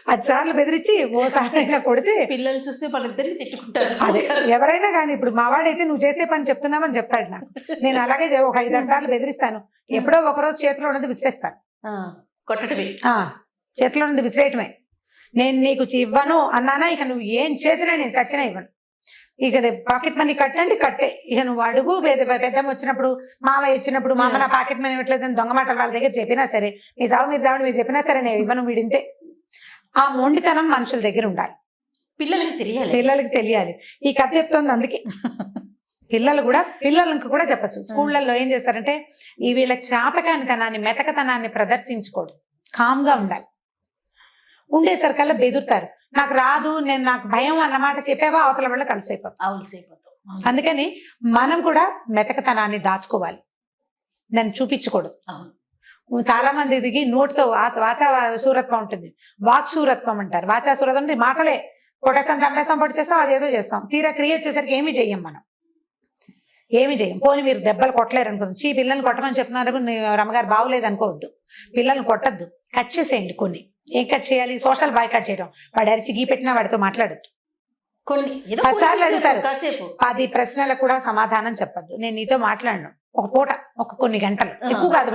10 సార్లు బెదిరించి ఓసారి అయినా కొడితే పిల్లలు చూస్తే వాళ్ళిద్దరిని తిట్టుకుంటారు. అదే ఎవరైనా కానీ, ఇప్పుడు మా వాడైతే నువ్వు చేసే పని చెప్తున్నామని చెప్తాడు నాకు. నేను అలాగే ఒక 5-6 సార్లు బెదిరిస్తాను. ఎప్పుడో ఒకరోజు చేతిలో ఉన్నది విసిరేస్తాను. కొట్టడమే, చేతిలో ఉన్నది విసిరేయటమే. నేను నీకు ఇవ్వను అన్నానా ఇక నువ్వు ఏం చేసినా నేను చచ్చినా ఇవ్వను. ఇక పాకెట్ మనీ కట్టండి కట్టే. ఇక నువ్వు అడుగు పెద్దమ్మ వచ్చినప్పుడు మామయ్య వచ్చినప్పుడు మామ నా పాకెట్ మనీ ఇవ్వట్లేదని దొంగ మాటలు వాళ్ళ దగ్గర చెప్పినా సరే, మీరు చావండి మీరు చెప్పినా సరే నేను ఇవ్వను వీడింతే. ఆ మొండితనం మనుషుల దగ్గర ఉండాలి, పిల్లలకి తెలియాలి. ఈ కథ చెప్తోంది అందుకే. పిల్లలకు కూడా చెప్పచ్చు. స్కూళ్ళల్లో ఏం చేస్తారంటే ఈ వీళ్ళ చాతకానితనాన్ని మెతకతనాన్ని ప్రదర్శించకూడదు, కామ్గా ఉండాలి. ఉండేసరికల్లా బెదురుతారు, నాకు రాదు నాకు భయం అన్నమాట చెప్పావా అవతల వల్ల కలిసి అయిపోతాం. అందుకని మనం కూడా మెతకతనాన్ని దాచుకోవాలి, దాన్ని చూపించకూడదు. చాలా మంది దిగి నోటితో వాచా శూరత్వం ఉంటుంది, వాక్ శూరత్వం అంటారు. వాచా శూరత్వం అంటే మాటలే కొట్టేస్తాం చంపేస్తాం పొడి చేస్తాం అదేదో చేస్తాం, తీరా క్రియేట్ చేసరికి ఏమీ చెయ్యం మనం, ఏమి చేయం. పోనీ మీరు దెబ్బలు కొట్టలేరు అనుకుంది, పిల్లల్ని కొట్టమని చెప్తున్నారు రమ్మగారు బాగులేదు అనుకోవద్దు, పిల్లల్ని కొట్టద్దు, కట్ చేసేయండి. కొన్ని ఏం కట్ చేయాలి, సోషల్ బాయ్ కట్ చేయడం. వాడు అరిచి గీ పెట్టినా వాడితో మాట్లాడద్దు. 10 సార్లు అడుగుతారు, 10 ప్రశ్నలకు కూడా సమాధానం చెప్పద్దు. నేను నీతో మాట్లాడను ఒక పూట, కొన్ని గంటలు, ఎక్కువ కాదు.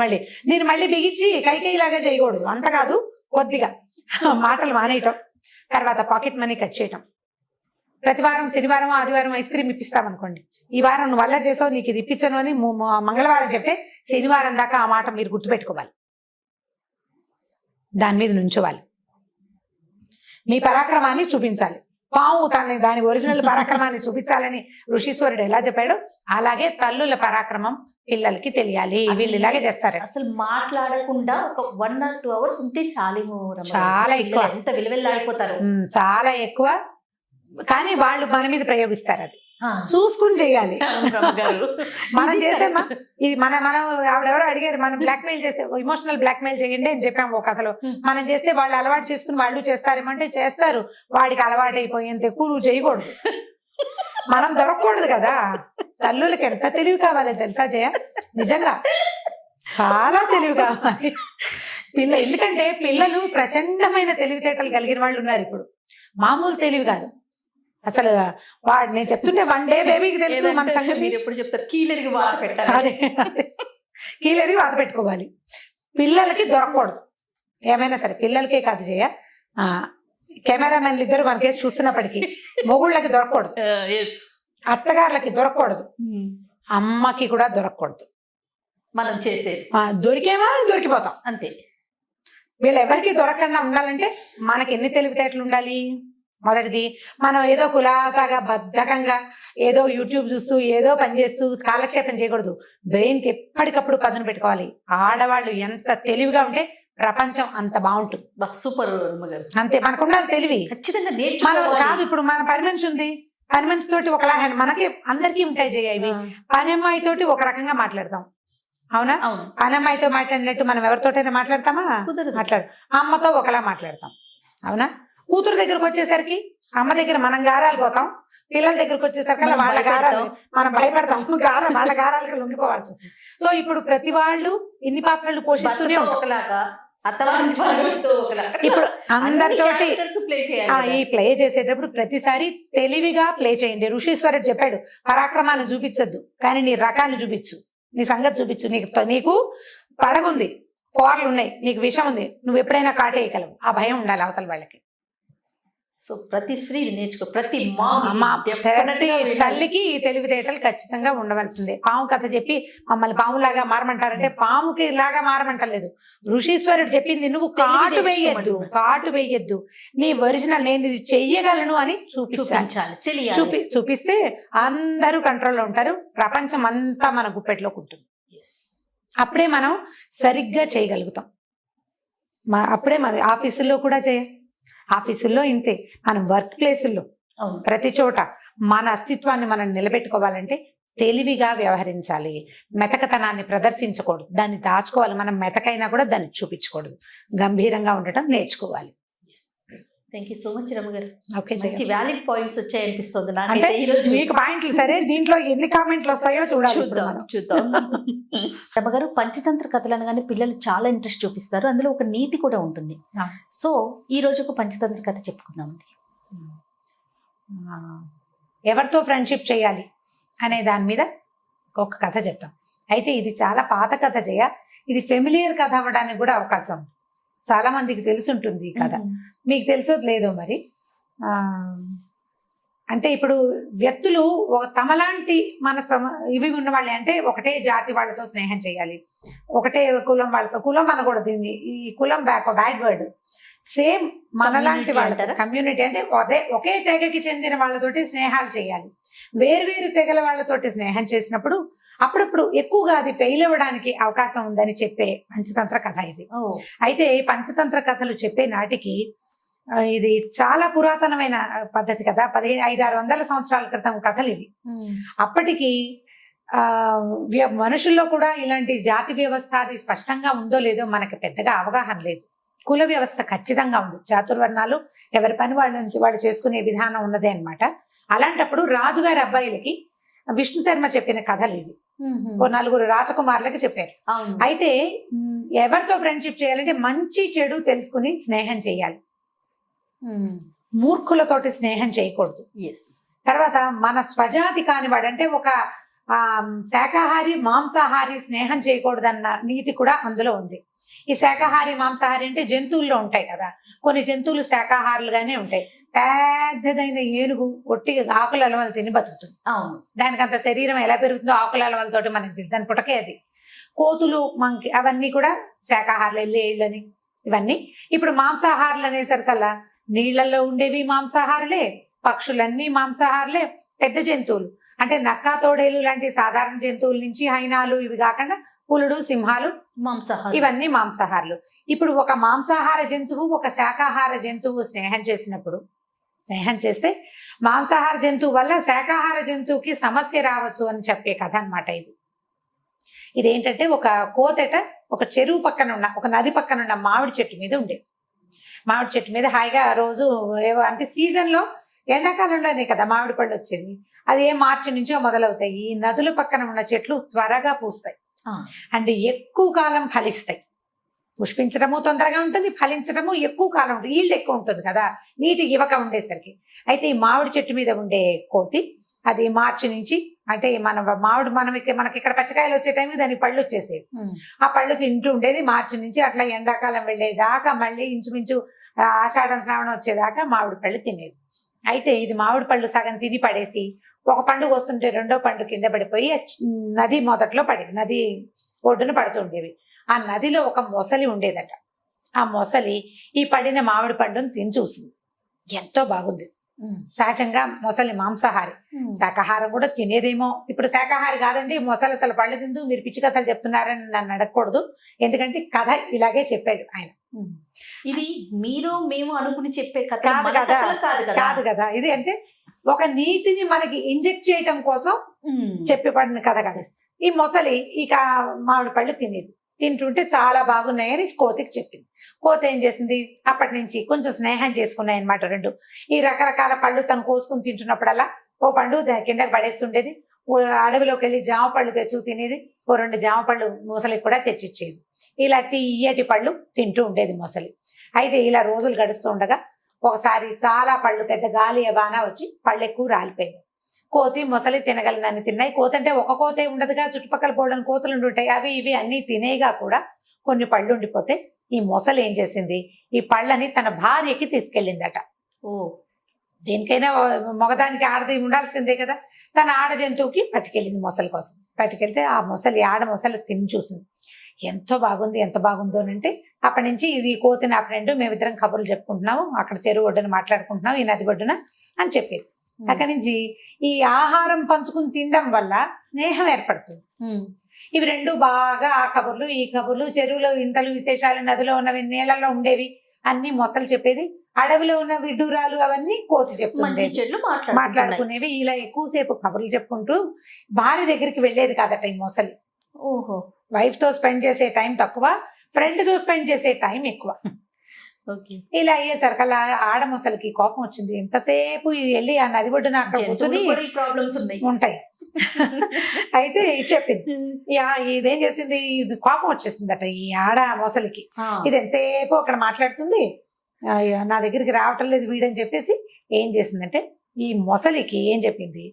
నేను మళ్ళీ బిగించి కైకేయిలాగా చేయకూడదు, అంత కాదు, కొద్దిగా మాటలు మానేయటం. తర్వాత పాకెట్ మనీ కట్ చేయటం. ప్రతి వారం శనివారం ఆదివారం ఐస్ క్రీమ్ ఇప్పిస్తాం అనుకోండి, ఈ వారం నువ్వు వల్ల చేసావు నీకు ఇది ఇప్పించను అని మంగళవారం చెప్తే శనివారం దాకా ఆ మాట మీరు గుర్తుపెట్టుకోవాలి, దాని మీద నుంచోవాలి, మీ పరాక్రమాన్ని చూపించాలి. పాము దాని ఒరిజినల్ పరాక్రమాన్ని చూపించాలని ఋషీశ్వరుడు ఎలా చెప్పాడు అలాగే తల్లుల పరాక్రమం పిల్లలకి తెలియాలి. వీళ్ళు ఇలాగే చేస్తారు. అసలు మాట్లాడకుండా ఒక 1 or 2 hours ఉంటే చాలేమో, చాలా ఎక్కువ, ఎంత విలువెల్లాడిపోతారు, చాలా ఎక్కువ. కానీ వాళ్ళు మన మీద ప్రయోగిస్తారు, అది చూసుకుని చేయాలి. మనం చేసేమా ఇది మనం ఆవిడెవరో అడిగారు, మనం బ్లాక్మెయిల్ చేస్తే ఇమోషనల్ బ్లాక్మెయిల్ చేయండి అని చెప్పాము ఒక కథలో. మనం చేస్తే వాళ్ళు అలవాటు చేసుకుని వాళ్ళు చేస్తారేమంటే చేస్తారు. వాడికి అలవాటు అయిపోయేంత ఎక్కువ నువ్వు చేయకూడదు, మనం దొరకకూడదు కదా. తల్లులకి ఎంత తెలివి కావాలి తెలుసా జయ, నిజంగా చాలా తెలివి కావాలి ఎందుకంటే పిల్లలు ప్రచండమైన తెలివితేటలు కలిగిన వాళ్ళు ఉన్నారు ఇప్పుడు, మామూలు తెలివి కాదు అసలు. వాడు నేను చెప్తుంటే 1 day బేబీకి తెలుసు మన సంగతి. ఎప్పుడు చెప్తారు కీలరికి వాత పెట్టాలి, అదే కీలరికి వాత పెట్టుకోవాలి. పిల్లలకి దొరకకూడదు ఏమైనా సరే, పిల్లలకే కాదు చేయ, కెమెరామెన్లు ఇద్దరు మనకేసి చూస్తున్నప్పటికీ మొగుళ్ళకి దొరకకూడదు, అత్తగారులకి దొరకకూడదు, అమ్మకి కూడా దొరకకూడదు. మనం చేసేది దొరికేమా దొరికిపోతాం అంతే. వీళ్ళు ఎవరికి దొరకకుండా ఉండాలంటే మనకి ఎన్ని తెలివితేటలు ఉండాలి. మొదటిది, మనం ఏదో కులాసాగా బద్ధకంగా ఏదో యూట్యూబ్ చూస్తూ ఏదో పని చేస్తూ కాలక్షేపం చేయకూడదు. బ్రెయిన్కి ఎప్పటికప్పుడు పదును పెట్టుకోవాలి. ఆడవాళ్ళు ఎంత తెలివిగా ఉంటే ప్రపంచం అంత బాగుంటుంది. సూపర్ అంతే, మనకు ఉండాలి తెలివి ఖచ్చితంగా. మనం కాదు, ఇప్పుడు మన పని మనిషి ఉంది, పని మనిషి తోటి ఒకలా మనకి అందరికీ ఉంటాయి చేయ ఇవి. పని అమ్మాయి తోటి ఒక రకంగా మాట్లాడతాం, అవునా? పని అమ్మాయితో మాట్లాడినట్టు మనం ఎవరితోటైనా మాట్లాడతామా? మాట్లాడు. అమ్మతో ఒకలా మాట్లాడతాం, అవునా? కూతురు దగ్గరకు వచ్చేసరికి అమ్మ దగ్గర మనం గారాలు పోతాం, పిల్లల దగ్గరకు వచ్చేసరికి వాళ్ళ గారాలు మనం భయపడతాం, వాళ్ళ గారాలకు లొంగిపోవాల్సి వస్తుంది. సో ఇప్పుడు ప్రతి వాళ్ళు ఇన్ని పాత్రలు పోషిస్తూనే ఒకలాగా, ఇప్పుడు అందరితోటి ఈ ప్లే చేసేటప్పుడు ప్రతిసారి తెలివిగా ప్లే చేయండి. ఋషీశ్వరుడు చెప్పాడు, పరాక్రమాన్ని చూపించద్దు కానీ నీ రకాన్ని చూపించు, నీ సంగతి చూపించు. నీకు పడగుంది, కోరలు ఉన్నాయి, నీకు విషం ఉంది, నువ్వు ఎప్పుడైనా కాటేయగలవు. ఆ భయం ఉండాలి అవతల వాళ్ళకి. సో ప్రతి స్త్రీ నేర్చుకో, ప్రతి తల్లికి ఈ తెలివితేటలు ఖచ్చితంగా ఉండవలసిందే. పాము కథ చెప్పి మమ్మల్ని పాములాగా మారమంటారంటే పాముకి లాగా మారమంటలేదు. ఋషీశ్వరుడు చెప్పింది నువ్వు కాటు వేయద్దు, నీ ఒరిజినల్ నేను ఇది చెయ్యగలను అని చూపించాలి. చూపిస్తే అందరూ కంట్రోల్లో ఉంటారు, ప్రపంచం అంతా మన గుప్పెట్లోకి ఉంటుంది. అప్పుడే మనం సరిగ్గా చేయగలుగుతాం. అప్పుడే మన ఆఫీసుల్లో కూడా ఆఫీసుల్లో ఇంతే, మనం వర్క్ ప్లేసుల్లో ప్రతి చోట మన అస్తిత్వాన్ని మనం నిలబెట్టుకోవాలంటే తెలివిగా వ్యవహరించాలి. మెతకతనాన్ని ప్రదర్శించకూడదు, దాన్ని దాచుకోవాలి. మనం మెతకైనా కూడా దాన్ని చూపించకూడదు, గంభీరంగా ఉండటం నేర్చుకోవాలి. థ్యాంక్ యూ సో మచ్ రమ్మ గారు. ఓకే, మంచి వ్యాలిడ్ పాయింట్స్ వచ్చాయి అనిపిస్తుంది అంటే మీకు పాయింట్లు. సరే, దీంట్లో ఎన్ని కామెంట్లు వస్తాయో చూద్దాం. రమ్మ గారు, పంచతంత్ర కథలు అనగానే పిల్లలు చాలా ఇంట్రెస్ట్ చూపిస్తారు, అందులో ఒక నీతి కూడా ఉంటుంది. సో ఈ రోజు ఒక పంచతంత్ర కథ చెప్పుకుందామండి. ఎవరితో ఫ్రెండ్షిప్ చేయాలి అనే దాని మీద ఒక కథ చెప్తాం. అయితే ఇది చాలా పాత కథ ఇది ఫెమిలియర్ కథ అవ్వడానికి కూడా అవకాశం ఉంది. చాలా మందికి తెలుసుంటుంది ఈ కథ. మీకు తెలుసో లేదో మరి. అంటే ఇప్పుడు వ్యక్తులు తమలాంటి ఇవి ఉన్న వాళ్ళే, అంటే ఒకటే జాతి వాళ్ళతో స్నేహం చేయాలి, ఒకటే కులం వాళ్ళతో, కులం అనకూడదు, ఈ కులం బ్యాడ్ వర్డ్, సేమ్ మనలాంటి వాళ్ళతో, కమ్యూనిటీ అంటే ఒకే తెగకి చెందిన వాళ్ళతోటి స్నేహాలు చేయాలి. వేరు తెగల వాళ్ళతోటి స్నేహం చేసినప్పుడు అప్పుడప్పుడు ఎక్కువగా అది ఫెయిల్ అవ్వడానికి అవకాశం ఉందని చెప్పే పంచతంత్ర కథ ఇది. అయితే ఈ పంచతంత్ర కథలు చెప్పే నాటికి ఇది చాలా పురాతనమైన పద్ధతి కదా, 500-600 సంవత్సరాల క్రితం కథలు ఇవి. అప్పటికి మనుషుల్లో కూడా ఇలాంటి జాతి వ్యవస్థ అది స్పష్టంగా ఉందో లేదో మనకి పెద్దగా అవగాహన లేదు. కుల వ్యవస్థ ఖచ్చితంగా ఉంది, చాతుర్వర్ణాలు ఎవరి పని వాళ్ళ నుంచి వాళ్ళు చేసుకునే విధానం ఉన్నదే అన్నమాట. అలాంటప్పుడు రాజుగారి అబ్బాయిలకి విష్ణు శర్మ చెప్పిన కథలు ఇవి. 4 రాజకుమారులకి చెప్పారు. అయితే ఎవరితో ఫ్రెండ్షిప్ చేయాలంటే మంచి చెడు తెలుసుకుని స్నేహం చేయాలి, మూర్ఖులతోటి స్నేహం చేయకూడదు. తర్వాత మన స్వజాతి కానివాడు, అంటే ఒక శాకాహారి మాంసాహారి స్నేహం చేయకూడదన్న నీతి కూడా అందులో ఉంది. ఈ శాకాహారి మాంసాహారి అంటే జంతువుల్లో ఉంటాయి కదా, కొన్ని జంతువులు శాకాహారులుగానే ఉంటాయి. పెద్దదైన ఏనుగు ఒట్టిగా ఆకుల అలవలు తిని బతుకుతుంది. దానికి అంత శరీరం ఎలా పెరుగుతుందో ఆకుల అలవలతోటి మనకి తెలుసు, దాని పుటకే అది. కోతులు మంకి అవన్నీ కూడా శాకాహారులు, ఎల్లేళ్ళని ఇవన్నీ. ఇప్పుడు మాంసాహారులు అనేసరికల్లా నీళ్లలో ఉండేవి మాంసాహారులే, పక్షులన్నీ మాంసాహారులే, పెద్ద జంతువులు అంటే నక్క తోడేలు లాంటి సాధారణ జంతువుల నుంచి హైనాలు ఇవి కాకుండా పులుడు సింహాలు మాంసాహారు, ఇవన్నీ మాంసాహారులు. ఇప్పుడు ఒక మాంసాహార జంతువు ఒక శాకాహార జంతువు స్నేహం చేస్తే మాంసాహార జంతువు వల్ల శాకాహార జంతువుకి సమస్య రావచ్చు అని చెప్పే కథ అన్నమాట ఇది. ఇదేంటంటే ఒక కోతెట ఒక చెరువు పక్కన ఉన్న, ఒక నది పక్కన ఉన్న మామిడి చెట్టు మీద ఉండేది. మామిడి చెట్టు మీద హాయిగా రోజు ఏవో అంటే సీజన్లో ఎండాకాలంలోనే కదా మామిడి పళ్ళు వచ్చేది, అది మార్చి నుంచో మొదలవుతాయి. ఈ నదుల పక్కన ఉన్న చెట్లు త్వరగా పూస్తాయి అంటే ఎక్కువ కాలం ఫలిస్తాయి. పుష్పించడము తొందరగా ఉంటుంది, ఫలించడము ఎక్కువ కాలం ఉంటుంది, ఈల్డ్ ఎక్కువ ఉంటుంది కదా నీటి ఇవ్వక ఉండేసరికి. అయితే ఈ మామిడి చెట్టు మీద ఉండే కోతి అది మార్చి నుంచి, అంటే మనకి ఇక్కడ పచ్చకాయలు వచ్చే టైంకి దానికి పళ్ళు వచ్చేసేవి. ఆ పళ్ళు తింటూ ఉండేది మార్చి నుంచి, అట్లా ఎండాకాలం వెళ్ళేదాకా మళ్ళీ ఇంచుమించు ఆషాఢం శ్రావణం వచ్చేదాకా మామిడి పళ్ళు తినేది. అయితే ఇది మామిడి పళ్ళు సగం తిని పడేసి ఒక పండు వస్తుంటే రెండో పండు కింద పడిపోయి నది మొదట్లో పడేది, నది ఒడ్డున పడుతుండేవి. ఆ నదిలో ఒక మొసలి ఉండేదట. ఆ మొసలి ఈ పడిన మామిడి పండును తిని చూసింది, ఎంతో బాగుంది. సహజంగా మొసలి మాంసాహారి, శాకాహారం కూడా తినేదేమో. ఇప్పుడు శాకాహారి కాదండి మొసలి, అసలు పళ్ళు తింటూ మీరు పిచ్చి కథలు చెప్తున్నారని నన్ను అడగకూడదు, ఎందుకంటే కథ ఇలాగే చెప్పాడు ఆయన. ఇది మీరు మేము అనుకుని చెప్పే కథ కాదు కదా, ఇది అంటే ఒక నీతిని మనకి ఇంజెక్ట్ చేయటం కోసం చెప్పబడిన కథ కదా. ఈ మొసలి ఇక మామిడి పళ్ళు తింటుంటే చాలా బాగున్నాయని కోతికి చెప్పింది. కోతి ఏం చేసింది, అప్పటి నుంచి కొంచెం స్నేహం చేసుకున్నాయి అనమాట రెండు. ఈ రకరకాల పళ్ళు తను కోసుకుని తింటున్నప్పుడల్లా ఓ పండు కిందకి పడేస్తుండేది, అడవిలోకి వెళ్ళి జామ పళ్ళు తెచ్చు తినేది, ఓ 2 జామ పళ్ళు మొసలికి కూడా తెచ్చిచ్చేది. ఇలా తీయటి పళ్ళు తింటూ ఉండేది మొసలి. అయితే ఇలా రోజులు గడుస్తూ ఉండగా ఒకసారి చాలా పళ్ళు, పెద్ద గాలి బాణ వచ్చి పళ్ళు ఎక్కువ రాలిపోయింది. కోతి మొసలి తినగలనని తిన్నాయి. కోతి అంటే ఒక కోతే ఉండదుగా, చుట్టుపక్కల బోళ్ళని కోతులు ఉంటాయి, అవి ఇవి అన్ని తినేగా కూడా కొన్ని పళ్ళు ఉండిపోతే ఈ మొసలి ఏం చేసింది, ఈ పళ్ళని తన భార్యకి తీసుకెళ్ళిందట. దేనికైనా మగదానికి ఆడది ఉండాల్సిందే కదా, తన ఆడ జంతువుకి పట్టుకెళ్ళింది మొసలి కోసం. పట్టుకెళ్తే ఆ మొసలి ఆడ మొసలి తిని చూసింది, ఎంతో బాగుంది, ఎంత బాగుందో అంటే అప్పటి నుంచి ఇది కోతి నా ఫ్రెండ్, మేమిద్దరం కబుర్లు చెప్పుకుంటున్నాము, అక్కడ చెరువు ఒడ్డున మాట్లాడుకుంటున్నాం, ఈ నది ఒడ్డున అని చెప్పేది. అక్కడి నుంచి ఈ ఆహారం పంచుకుని తినడం వల్ల స్నేహం ఏర్పడుతుంది. ఇవి రెండు బాగా ఆ కబుర్లు ఈ కబుర్లు, చెరువులో ఇంతలు విశేషాలు, నదిలో ఉన్నవి, నీళ్ళలో ఉండేవి అన్ని మొసలు చెప్పేది, అడవిలో ఉన్న విడ్డూరాలు అవన్నీ కోతి చెప్తుండేది, మాట్లాడుకునేవి. ఇలా ఎక్కువసేపు కబుర్లు చెప్పుకుంటూ భార్య దగ్గరికి వెళ్ళేది కాదట ఈ మొసలి. వైఫ్ తో స్పెండ్ చేసే టైం తక్కువ, ఫ్రెండ్ తో స్పెండ్ చేసే టైం ఎక్కువ. ఇలా అయ్యేసరికి అలా ఆడ మొసలికి కోపం వచ్చింది. ఎంతసేపు వెళ్ళి ఆ నది ఒడ్డున అక్కడ కూర్చొని ఉంటాయి. అయితే చెప్పింది, ఇదేం చేసింది, ఇది కోపం వచ్చేసిందట ఈ ఆడ మొసలికి. ఇది ఎంతసేపు అక్కడ మాట్లాడుతుంది, నా దగ్గరికి రావటం లేదు వీడని చెప్పేసి ఏం చేసిందంటే ఈ మొసలికి ఏం చెప్పింది,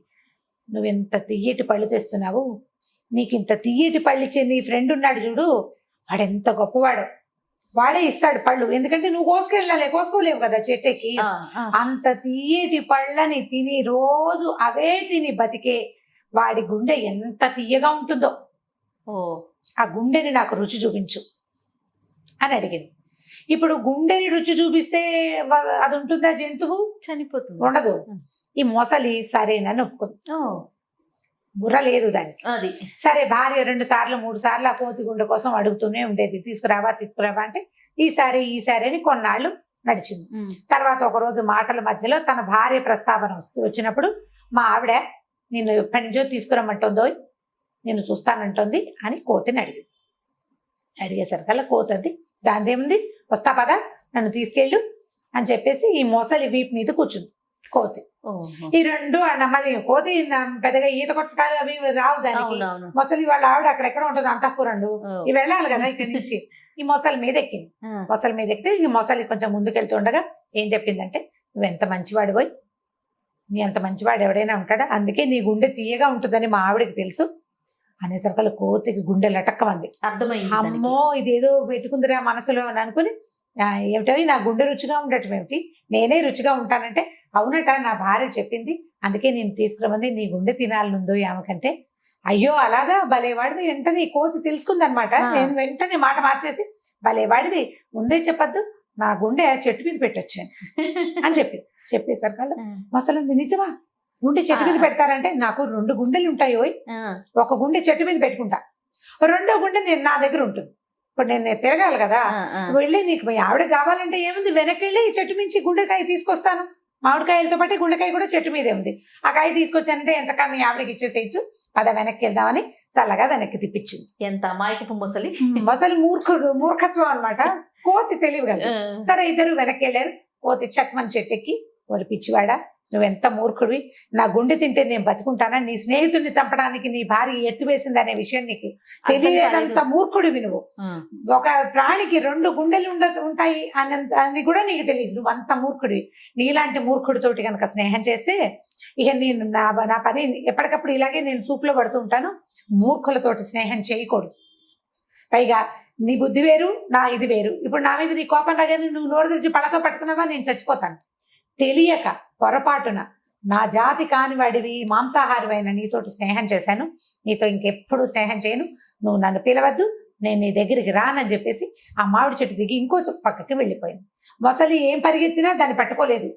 నువ్వు ఎంత తియ్యటి పళ్ళు తెస్తున్నావు, నీకు ఇంత తియ్యటి పళ్ళు ఇచ్చే నీ ఫ్రెండ్ ఉన్నాడు చూడు, వాడు ఎంత గొప్పవాడు, వాడే ఇస్తాడు పళ్ళు, ఎందుకంటే నువ్వు కోసుకోలేవు కదా చెట్టుకి. అంత తీయటి పళ్ళని తిని రోజు అవే తిని బతికే వాడి గుండె ఎంత తీయగా ఉంటుందో, ఆ గుండెని నాకు రుచి చూపించు అని అడిగింది. ఇప్పుడు గుండెని రుచి చూపిస్తే అది ఉంటుందా జంతువు? చనిపోతుంది, ఉండదు. ఈ మొసలి సరేనని ఒప్పుకుంది, బుర్ర లేదు దానికి. అది సరే భార్య 2 సార్లు 3 సార్లు ఆ కోతి గుండె కోసం అడుగుతూనే ఉండేది, తీసుకురావా అంటే ఈసారి అని కొన్నాళ్ళు నడిచింది. తర్వాత ఒక రోజు మాటల మధ్యలో తన భార్య ప్రస్తావన వచ్చినప్పుడు మా ఆవిడ నేను ఎప్పటి నుంచో తీసుకురమ్మంటుందో నేను చూస్తానంటుంది అని కోతిని అడిగేసరికల్లా కోతి దానిదేముంది, వస్తా పదా నన్ను తీసుకెళ్ళు అని చెప్పేసి ఈ మొసలి వీపు మీద కూర్చుంది కోతి. ఈ 2 మరి కోతి పెద్దగా ఈత కొట్టడాలు అవి రావు దానికి. మొసలి వాళ్ళ ఆవిడ అక్కడెక్కడ ఉంటుంది అంతఃపురండు, ఇవి వెళ్ళాలి కదా ఇక్కడి నుంచి. ఈ మొసలి మీద ఎక్కింది. మొసలి మీద ఎక్కితే ఈ మొసలి కొంచెం ముందుకెళ్తుండగా ఏం చెప్పిందంటే, నువ్వెంత మంచివాడు పోయి, నీ అంత మంచివాడు ఎవడైనా ఉంటాడా, అందుకే నీ గుండె తీయగా ఉంటుందని మా ఆవిడకి తెలుసు అనేసరికల్లా కోతికి గుండె లటక్కమంది. అర్థమైంది, అమ్మో ఇదేదో పెట్టుకుందిరా మనసులో అని అనుకుని, ఏమిటో నా గుండె రుచిగా ఉండటం ఏమిటి, నేనే రుచిగా ఉంటానంటే, అవునట నా భార్య చెప్పింది అందుకే నేను తీసుకురమంది, నీ గుండె తినాలనుందో ఆమెకంటే. అయ్యో అలాగా, భలేవాడివి. వెంటనే కోతి తెలుసుకుందనమాట. నేను వెంటనే మాట మార్చేసి, భలేవాడివి, ముందే చెప్పద్దు, నా గుండె చెట్టు మీద పెట్టొచ్చాను అని చెప్పేసరికల్లా మొసలుంది, నిజమా గుండె చెట్టు మీద పెడతారంటే, నాకు 2 గుండెలు ఉంటాయి, ఒక గుండె చెట్టు మీద పెట్టుకుంటా, 2వ గుండె నేను నా దగ్గర ఉంటుంది. ఇప్పుడు నేను తిరగాలి కదా, వెళ్ళి నీకు మీ ఆవిడ కావాలంటే ఏముంది, వెనక్కి వెళ్ళి చెట్టు మించి గుండెకాయ తీసుకొస్తాను, మామిడికాయలతో పాటు గుండెకాయ కూడా చెట్టు మీదే ఉంది, ఆ కాయ తీసుకొచ్చానంటే ఎంతకా మీ ఆవిడకి ఇచ్చేసేయచ్చు, పద వెనక్కి వెళ్దామని చల్లగా వెనక్కి తిప్పించింది. ఎంత అమాయకపు మొసలి. మొసలి మూర్ఖత్వం అనమాట, కోతి తెలివి కదా. సరే ఇద్దరు వెనక్కి వెళ్ళారు. కోతి చక్మని చెట్టెక్కి, ఓరి పిచ్చివాడా నువ్వెంత మూర్ఖుడివి, నా గుండె తింటే నేను బతుకుంటానా, నీ స్నేహితుడిని చంపడానికి నీ భార్య ఎత్తువేసింది అనే విషయం నీకు తెలియదంత మూర్ఖుడివి నువ్వు. ఒక ప్రాణికి 2 గుండెలు ఉంటాయి అని కూడా నీకు తెలియదు, నువ్వు అంత మూర్ఖుడివి. నీలాంటి మూర్ఖుడితోటి కనుక స్నేహం చేస్తే ఇక నేను నా పని ఎప్పటికప్పుడు ఇలాగే నేను సూపులో పడుతూ ఉంటాను. మూర్ఖులతోటి స్నేహం చేయకూడదు. పైగా నీ బుద్ధి వేరు, నా ఇది వేరు. ఇప్పుడు నా మీద నీ కోపం రాగానే నువ్వు నోరు తెరిచి పళ్ళతో పట్టుకున్నావా, నేను చచ్చిపోతాను. తెలియక పొరపాటున నా జాతి కానివాడివి, మాంసాహారమైన నీతోటి స్నేహం చేశాను, నీతో ఇంకెప్పుడు స్నేహం చేయను, నువ్వు నన్ను పిలవద్దు, నేను నీ దగ్గరికి రానని చెప్పేసి ఆ మామిడి చెట్టు దిగి ఇంకో పక్కకి వెళ్ళిపోయింది. మొసలి ఏం పరిగెత్తినా దాన్ని పట్టుకోలేదు.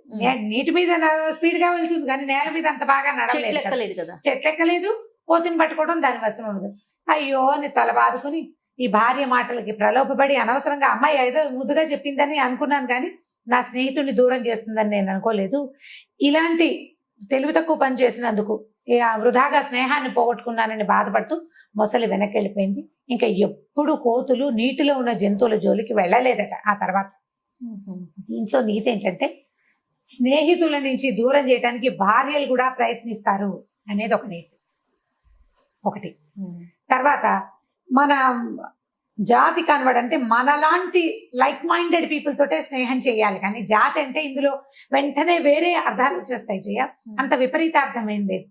నీటి మీద స్పీడ్ గా వెళ్తుంది కానీ నేల మీద అంత బాగా నడవలేదు కదా, చెట్లెక్కలేదు. కోతిని పట్టుకోవడం దాని వశం ఉండదు. అయ్యో నీ తల బాదుకుని ఈ భార్య మాటలకి ప్రలోభపడి అనవసరంగా అమ్మాయి ఏదో ముద్దుగా చెప్పిందని అనుకున్నాను కానీ నా స్నేహితుడిని దూరం చేస్తుందని నేను అనుకోలేదు. ఇలాంటి తెలివి తక్కువ పని చేసినందుకు వృధాగా స్నేహాన్ని పోగొట్టుకున్నానని బాధపడుతూ మొసలి వెనక్కి వెళ్ళిపోయింది. ఇంకా ఎప్పుడు కోతులు నీటిలో ఉన్న జంతువుల జోలికి వెళ్ళలేదట ఆ తర్వాత. దీంట్లో నీతి ఏంటంటే, స్నేహితుల నుంచి దూరం చేయడానికి భార్యలు కూడా ప్రయత్నిస్తారు అనేది ఒక నీతి ఒకటి. తర్వాత మన జాతి కనబడంటే మనలాంటి లైక్ మైండెడ్ పీపుల్ తోటే స్నేహం చేయాలి, కానీ జాతి అంటే ఇందులో వెంటనే వేరే అర్థాలు వచ్చేస్తాయి. చేయ అంత విపరీత అర్థం ఏం లేదు.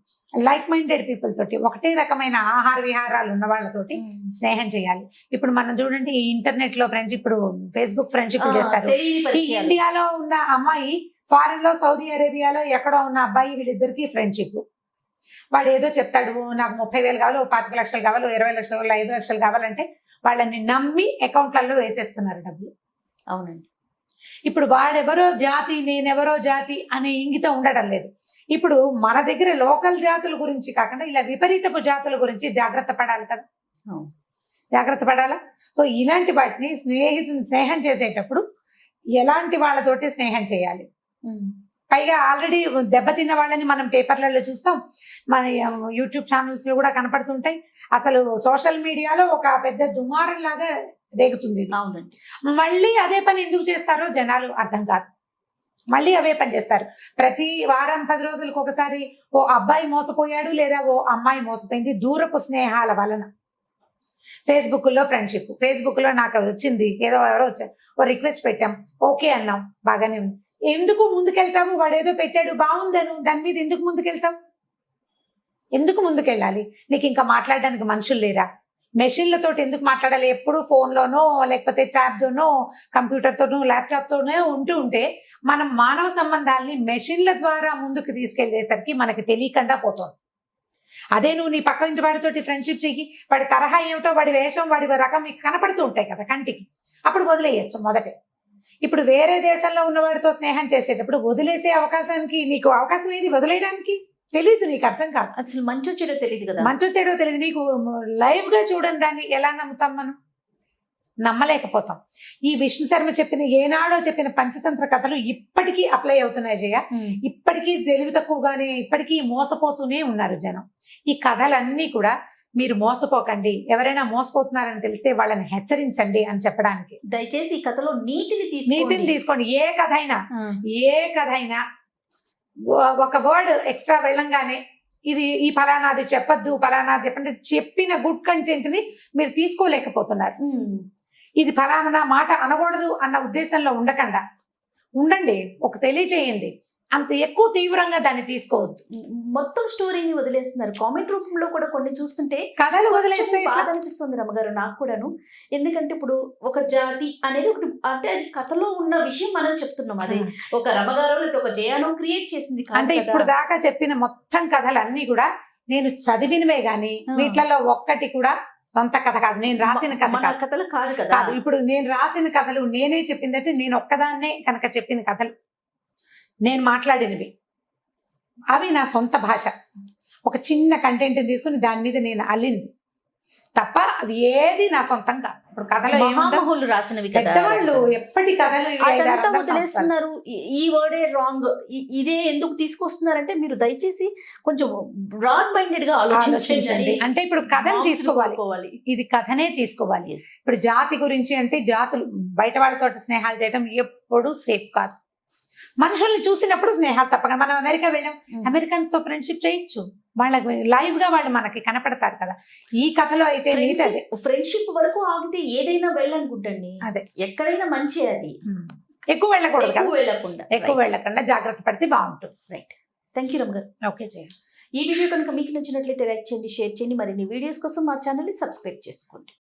లైక్ మైండెడ్ పీపుల్ తోటి, ఒకటే రకమైన ఆహార విహారాలు ఉన్న వాళ్ళతోటి స్నేహం చేయాలి. ఇప్పుడు మనం చూడండి, ఈ ఇంటర్నెట్ లో ఫ్రెండ్స్, ఇప్పుడు ఫేస్బుక్ ఫ్రెండ్షిప్ చేస్తారు. ఈ ఇండియాలో ఉన్న అమ్మాయి ఫారెన్ లో, సౌదీ అరేబియాలో ఎక్కడో ఉన్న అబ్బాయి, వీళ్ళిద్దరికి ఫ్రెండ్షిప్. వాడు ఏదో చెప్తాడు, నాకు 30,000 కావాలి, 25 లక్షలు కావాలి, 20 లక్షలు, 5 లక్షలు కావాలంటే వాళ్ళని నమ్మి అకౌంట్లలో వేసేస్తున్నారు డబ్బులు. అవునండి. ఇప్పుడు వాడెవరో జాతి, నేనెవరో జాతి అనే ఇంగితం ఉండడం లేదు. ఇప్పుడు మన దగ్గర లోకల్ జాతుల గురించి కాకుండా ఇలా విపరీతపు జాతుల గురించి జాగ్రత్త పడాలి కదా, జాగ్రత్త పడాలా. సో ఇలాంటి వాటిని స్నేహం చేసేటప్పుడు ఎలాంటి వాళ్ళతోటి స్నేహం చేయాలి. పైగా ఆల్రెడీ దెబ్బతిన్న వాళ్ళని మనం పేపర్లలో చూస్తాం, మన యూట్యూబ్ ఛానల్స్ లో కూడా కనపడుతుంటాయి. అసలు సోషల్ మీడియాలో ఒక పెద్ద దుమారం లాగా రేగుతుంది. అవునండి. మళ్ళీ అదే పని ఎందుకు చేస్తారో జనాలు అర్థం కాదు. మళ్ళీ అవే పని చేస్తారు. ప్రతి వారం 10 రోజులకు ఒకసారి ఓ అబ్బాయి మోసపోయాడు లేదా ఓ అమ్మాయి మోసపోయింది దూరపు స్నేహాల వలన. ఫేస్బుక్ లో ఫ్రెండ్షిప్, ఫేస్బుక్ లో నాకు వచ్చింది, ఎవరో వచ్చారు, ఓ రిక్వెస్ట్ పెట్టాం, ఓకే అన్నాం, బాగానే ఉంది. ఎందుకు ముందుకెళ్తావు, వాడు ఏదో పెట్టాడు బాగుందను, దాని మీద ఎందుకు ముందుకెళ్తావు, ఎందుకు ముందుకెళ్ళాలి? నీకు ఇంకా మాట్లాడడానికి మనుషులు లేరా? మెషిన్లతో ఎందుకు మాట్లాడాలి? ఎప్పుడు ఫోన్లోనో లేకపోతే ట్యాబ్తోనో కంప్యూటర్తోనో ల్యాప్టాప్తోనో ఉంటే మనం మానవ సంబంధాలని మెషిన్ల ద్వారా ముందుకు తీసుకెళ్లేసరికి మనకి తెలియకుండా పోతుంది. అదే నువ్వు నీ పక్క ఇంటి వాడితోటి ఫ్రెండ్షిప్ చెయ్యి, వాడి తరహా ఏమిటో, వాడి వేషం, వాడి రకం మీకు కనపడుతూ ఉంటాయి కదా కంటికి, అప్పుడు వదిలేయచ్చు మొదటే. ఇప్పుడు వేరే దేశంలో ఉన్నవాడితో స్నేహం చేసేటప్పుడు వదిలేసే అవకాశానికి నీకు అవకాశం ఏది? వదిలేయడానికి తెలియదు, నీకు అర్థం కాదు. అసలు మంచో చెడో తెలియదు కదా. మంచో చెడో తెలియదు. నీకు లైవ్ గా చూడని దాన్ని ఎలా నమ్ముతాం? మనం నమ్మలేకపోతాం. ఈ విష్ణు శర్మ చెప్పిన ఏనాడో చెప్పిన పంచతంత్ర కథలు ఇప్పటికీ అప్లై అవుతున్నాయి జయ. ఇప్పటికీ తెలివి తక్కువగానే ఇప్పటికీ మోసపోతూనే ఉన్నారు జనం. ఈ కథలన్నీ కూడా మీరు మోసపోకండి, ఎవరైనా మోసపోతున్నారని తెలిస్తే వాళ్ళని హెచ్చరించండి అని చెప్పడానికి. దయచేసి ఈ కథలో నీతిని తీసుకోండి. ఏ కథ అయినా ఒక వర్డ్ ఎక్స్ట్రా వెళ్ళంగానే ఇది ఈ ఫలానాది చెప్పద్దు, ఫలానాది చెప్పండి, చెప్పిన గుడ్ కంటెంట్ ని మీరు తీసుకోలేకపోతున్నారు. ఇది ఫలానా మాట అనకూడదు అన్న ఉద్దేశంలో ఉండకుండా ఉండండి, ఒక తెలియచేయండి. అంత ఎక్కువ తీవ్రంగా దాన్ని తీసుకోవద్దు. మొత్తం స్టోరీని వదిలేస్తున్నారు. కామెంట్ రూపంలో కూడా కొన్ని చూస్తుంటే కథలు వదిలేస్తే బాధ అనిపిస్తుంది రమ్మగారు, నాకు కూడాను. ఎందుకంటే ఇప్పుడు ఒక జాతి అనేది ఒకటి, అంటే అది కథలో ఉన్న విషయం మనం చెప్తున్నాం. అదే ఒక రమ్మగారు లేదా ఒక జయానో క్రియేట్ చేసింది అంటే ఇప్పుడు దాకా చెప్పిన మొత్తం కథలన్నీ కూడా నేను చదివినవే గాని వీటిలలో ఒక్కటి కూడా సొంత కథ కాదు, నేను రాసిన కథలు కాదు కదా. ఇప్పుడు నేను రాసిన కథలు నేనే చెప్పిందంటే నేను ఒక్కదాన్నే కనుక చెప్పిన కథలు, నేను మాట్లాడినవి, అవి నా సొంత భాష. ఒక చిన్న కంటెంట్ తీసుకుని దాని మీద నేను అల్లింది తప్ప అది ఏది నా సొంతం కాదు. ఇప్పుడు కథలు రాసినవి పెద్దవాళ్ళు ఎప్పటి కథలు వదిలేస్తున్నారు. ఈ వర్డే రాంగ్, ఇదే ఎందుకు తీసుకొస్తున్నారంటే మీరు దయచేసి కొంచెం బ్రాడ్ మైండెడ్ గా ఆలోచించండి. అంటే ఇప్పుడు కథను తీసుకోవాలి, ఇది కథనే తీసుకోవాలి. ఇప్పుడు జాతి గురించి అంటే జాతులు బయట వాళ్ళతో స్నేహాలు చేయడం ఎప్పుడు సేఫ్ కాదు. మనుషుల్ని చూసినప్పుడు స్నేహాలు తప్పకుండా. మనం అమెరికా వెళ్ళాం, అమెరికన్స్ తో ఫ్రెండ్షిప్ చేయొచ్చు, వాళ్ళకి లైవ్ గా వాళ్ళు మనకి కనపడతారు కదా. ఈ కథలో అయితే అదే ఫ్రెండ్షిప్ వరకు ఆగితే ఏదైనా వెళ్ళనుకుంటండి. అదే ఎక్కడైనా మంచి, అది ఎక్కువ వెళ్ళకూడదు, ఎక్కువ వెళ్ళకుండా జాగ్రత్త పడితే బాగుంటుంది. రైట్. థ్యాంక్ యూ రమ్ గారు. ఓకే జయ. ఈ వీడియో కనుక మీకు నచ్చినట్లయితే లైక్ చేయండి, షేర్ చేయండి. మరిన్ని వీడియోస్ కోసం మా ఛానల్ ని సబ్స్క్రైబ్ చేసుకోండి.